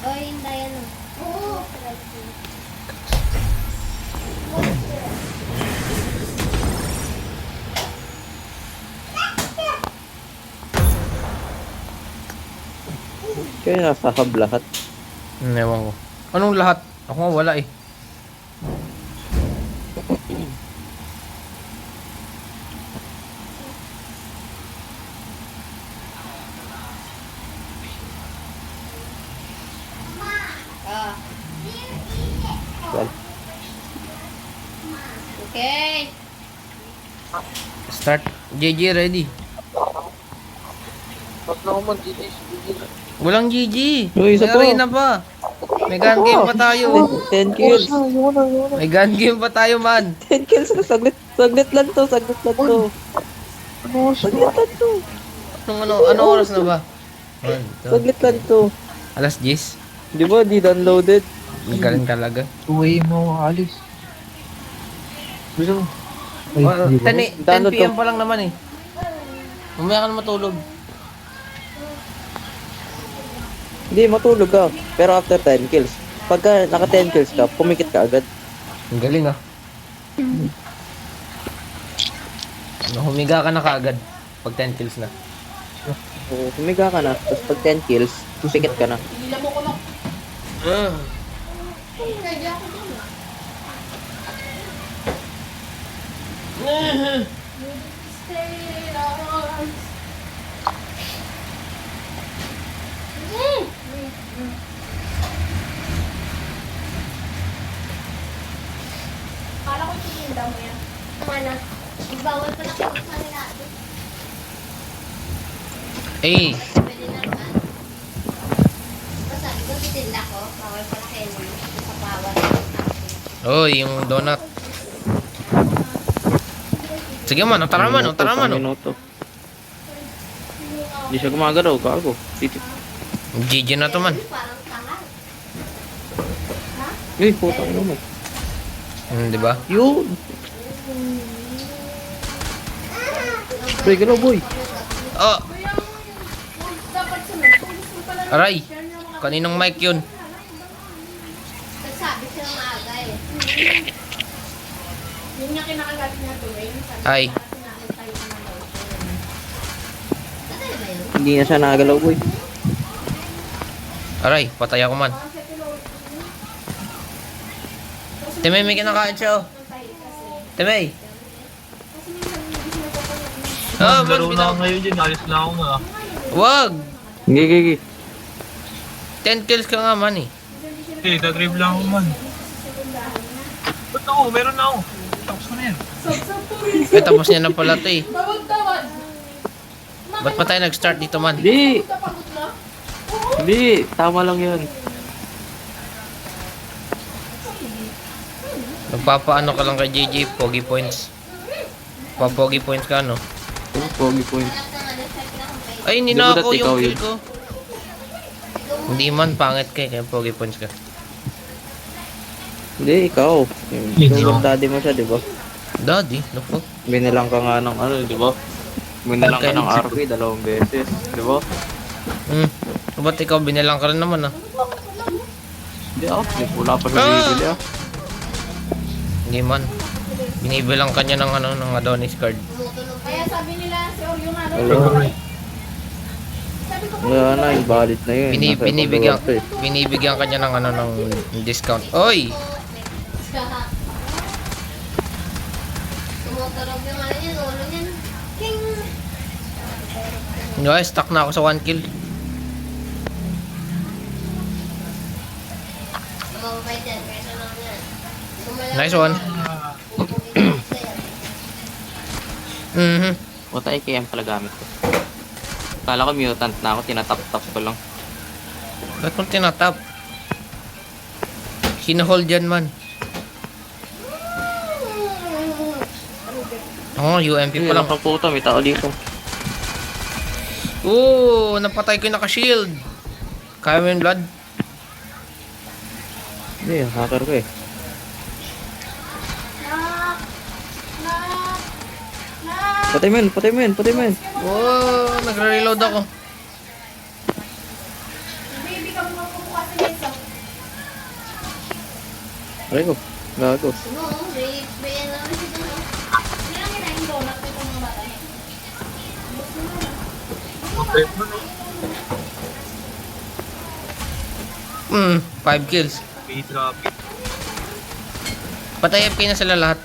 Oy, hindi yan. Oo. Kaya nasa hub lahat. Ewan ko. Anong lahat? Ako nga wala eh. Ah. Well, Okay. Start. JJ ready. Walang GG. Uy, isa May pa. arena pa. May gun game pa tayo. 10 kills. May gun game pa tayo, man. 10 kills na saglit lang to. Saglit lang to. Ano oras na ba? 1, 2, Saglit lang to. alas 10. Di ba, di downloaded? Ang galing talaga. Uy, mo alis. Gusto mo? Ay, Oh, di ba? 10 PM pa lang naman eh. Mamaya ka na matulog. Hindi, matulog ka. Pero after 10 kills. Pagka naka 10 kills ka, pumikit ka agad. Ang galing ah. Humiga ka na kaagad pag 10 kills na. Oo, humiga ka na. Tapos pag 10 kills, pumikit ka na. Kala ko titinda mo yan. Ano? Bawal pala kayo sa kanila. Eh, Pwede naman. Basta, ito titinda ko. Bawal pala kayo sa bawal. oy, yung donut. Sige man, tara man, tara man. Minuto. Hindi siya gumagalaw, gago. GG na to man. Parang tangal. Uy, putang ina mo. Di ba? Yun! Pre, galaw boy. Oh. Aray, kaninong mic yun? Nagsabi siya ng maaga eh. Yun nga kinakagat niya to eh. Ay, Tatay ba yun? Hindi na siya nakagalaw boy. aray, patay ako man. Timay, may kinakain siya oh. Timay. Oh, Laro man, na ako ngayon dyan. Alis na ako nga. wag. Gigi. 10 kills ka nga man eh. Eh, tagrib lang ako man. Ba't ako? Meron na ako. Tapos ko na yan. Eh, tapos niya na pala to eh. Tawad-tawad. Ba't pa tayo nag-start dito man? Hindi! Pagod na. Hindi! Tama lang yan. Nagpapaano ka lang kay JJ, pogi points. Pogi points ka, no? Pogi points. Anak ng ano, sabi na kung may... Ay, hindi Di ba na ako dati ikaw yung kill yun? ko. Hindi man, pangit ka eh, kaya pogi points ka. Hindi, ikaw. Hindi Yung mo. daddy mo siya, di ba? Daddy, no fuck. Binilang ka nga ng ano, di ba? Binilang ka ng RP 2 beses, di ba? Ba't ikaw binilang ka rin naman ah? Hindi ako, wala pa sa Ah! bibili ah. Hindi man. Binibilang kanya ng ano, ng Adonis card. Tumutunog Kaya sabi nila si Oreo nga daw. Wala. Sabi ko, Wala na, invalid na yun. Nasa Binibigyan, pagbawas eh. binibigyan kanya ng ano, ng discount. Oy! tumutunog yung ano niyan, ulo niyan. King! No, stuck na ako sa 1 kill. Mababay dyan, kaysa lang yan. Sumala Nice one. Mhm. Puta, AKM pala gamit ko. Kala ko mutant na ako, tinatap-tap ko lang. Ba't mo tinatap? Hinahold yan man. Oh, UMP pa lang. Ang puta, may tao dito. Oo, napatay ko yung naka-shield. Kaya mo yung blood? Hindi, hacker ko eh. Patay mo yun, patay mo yun, patay mo yun. Oo, nagre-reload ako. baby ka mo bukas sa mesa. Aray ko, gago. No, may ano rin siya doon. Hindi lang kinain donut ito mga bata. Trip mo, no? 5 kills. May traffic. Patay FK na sila lahat.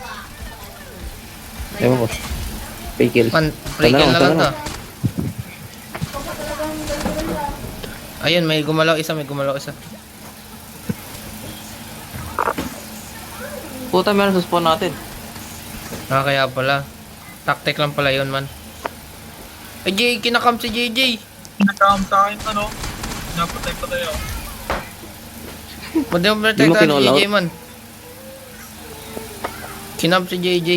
Ewan ko. Fake kills. Free kill na lang Tama to. Ayun, may gumalaw isa, may gumalaw isa. Puta, meron sa spawn natin. Kaya pala. Tactic lang pala yun man. Ay, Jay, kinakam si JJ. Nakakam sa akin, ano? Napatay-patay ako. Pwede mo Di mo protectan si kinall out? JJ man. Kinam si JJ.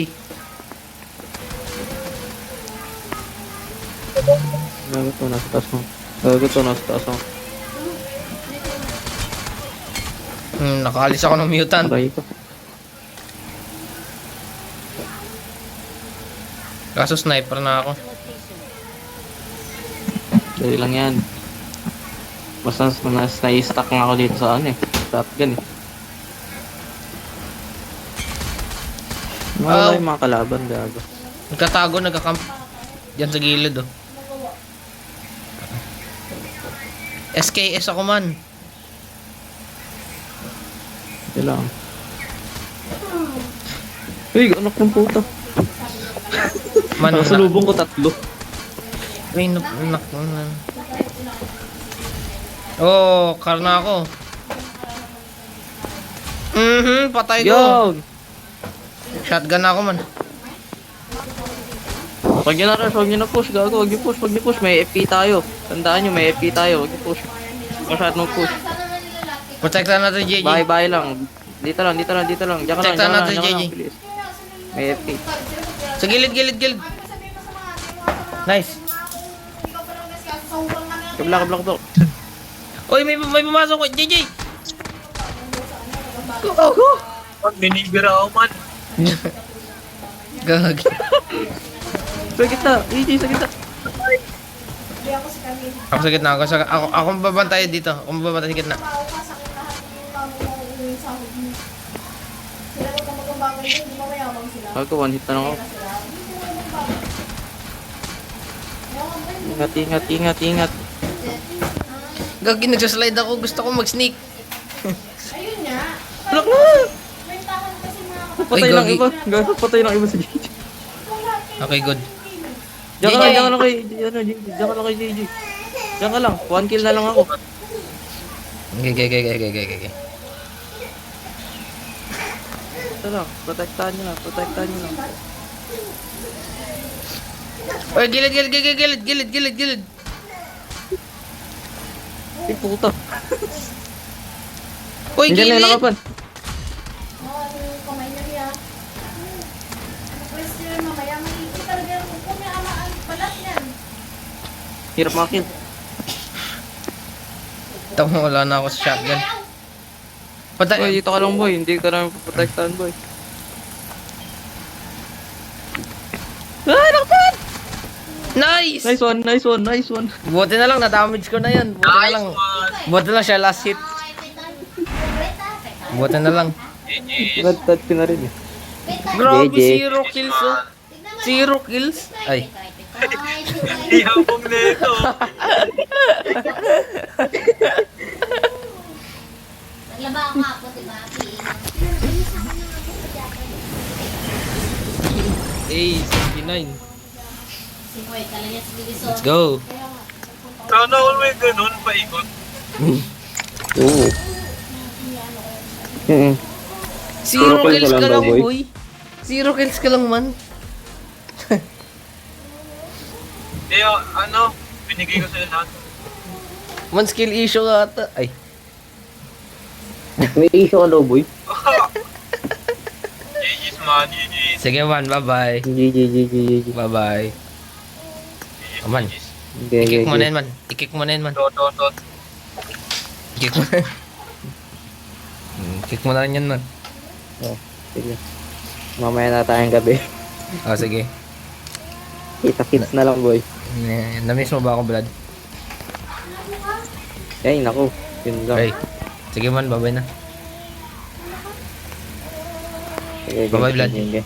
Gago to, nasa taas mo. Gago to, nasa taas mo. Nakaalis ako ng mutant. Aray ko. Kaso sniper na ako. Dali lang yan. Basta na-stuck nga ako dito sa ano eh. Shotgun eh. Wala yung mga kalaban, gago. Nagkatago, nagkakamp. Diyan sa gilid oh. SKS ako man. Ito lang. Uy, anak ng puta. Man, Nakasalubong ko 3. Ay, oh, karna ako. Patay ko. Yo! Shotgun ako man. Huwag nyo na rush, huwag nyo na push, gago. Huwag nyo push, huwag nyo push. May FP tayo. Tandaan nyo, may FP tayo. Huwag nyo push. Masyad mo push. Sana man nilalaki. Protektahan natin JJ. Bye-bye lang. Dito lang, dito lang, dito lang. Diyan ka lang, Check diyan ka lang, natin, diyan ka lang, JJ. please. May FP. Sa gilid, gilid, gilid. Nice. Ikaw pa lang guys, kasi sa hubang kami. Kabla, kabla, kabla. Oy, may pumasok ko. JJ. Pag binibira ako, man. Gag. Sa gitna, EJ, sa gitna. Hindi ako si Camille. Ako sa gitna. Ako babantay dito. Ako babantay sa gitna. Tao ka sa akin lahat yung mami mo yung sahod mo. Sila huwag kang magkambangan din, hindi mo mayabang sila. Sabi ko, one hit na lang ako. Ingat, ingat, ingat, ingat. Gag, nagsaslide ako. Gusto ko mag-sneak. Ayun nga. Look na! May tahan kasi mga Patay Ay, lang gagi. iba. Gago, patay lang iba sa JJ. Okay, good. Diyan ka JJ. lang, diyan ka lang kay, diyan ka lang kay JJ. Diyan ka lang, 1 kill na lang ako. Okay. Ito lang, protektahan nyo lang, protektahan nyo lang. Oy, gilid. Ay, puta. Uy, Diyan na yung gilid. nakapan. ano yung kamay niya niya. Ano pwede yun mamaya, makikita talaga yung kung may amaan, balat yan. Hirap makill. Tama, wala na ako sa shotgun. Boy, Patay. dito ka lang boy, hindi ka namin protektahan boy. Ah, nakapan! Nice! Nice one, nice one, nice one. Buti na lang, na-damage ko na yan. Buti na Nice lang. one. Buti na lang siya last hit. Buti na lang. GG. Tad ko na rin eh. Wait lang. Grabe, JJ. 0 kills oh. Tignan mo. 0 kills? Ay. Iyabong nito. Naglaba ako kapot, diba? A69. Si Boy, talaga si Biliso. Let's go. Sana all may ganun, paikot. Oo. Mm-mm. 0 kills kills ka lang ka daw, lang, boy. boy. 0 kills ka lang, man. Eh, binigay ko sa'yo lahat. Man, skill issue ka ata. Ay. May issue ka daw, boy. GG's man, GG's. Sige, man. Bye-bye. GG. Bye-bye. Aman. GG's. I-kick mo na yan, man. I-kick mo na yan, man. Tot. I-kick mo na. Kick mo na rin yan, man. Oh, sige. Mamaya na tayong gabi. Oh, sige. Kita-kits na lang, boy. Na-miss mo ba ako, Brad? Ay, naku. Yun lang. Okay. Sige, man. Bye-bye na. Sige, Bye-bye, Vlad. sige.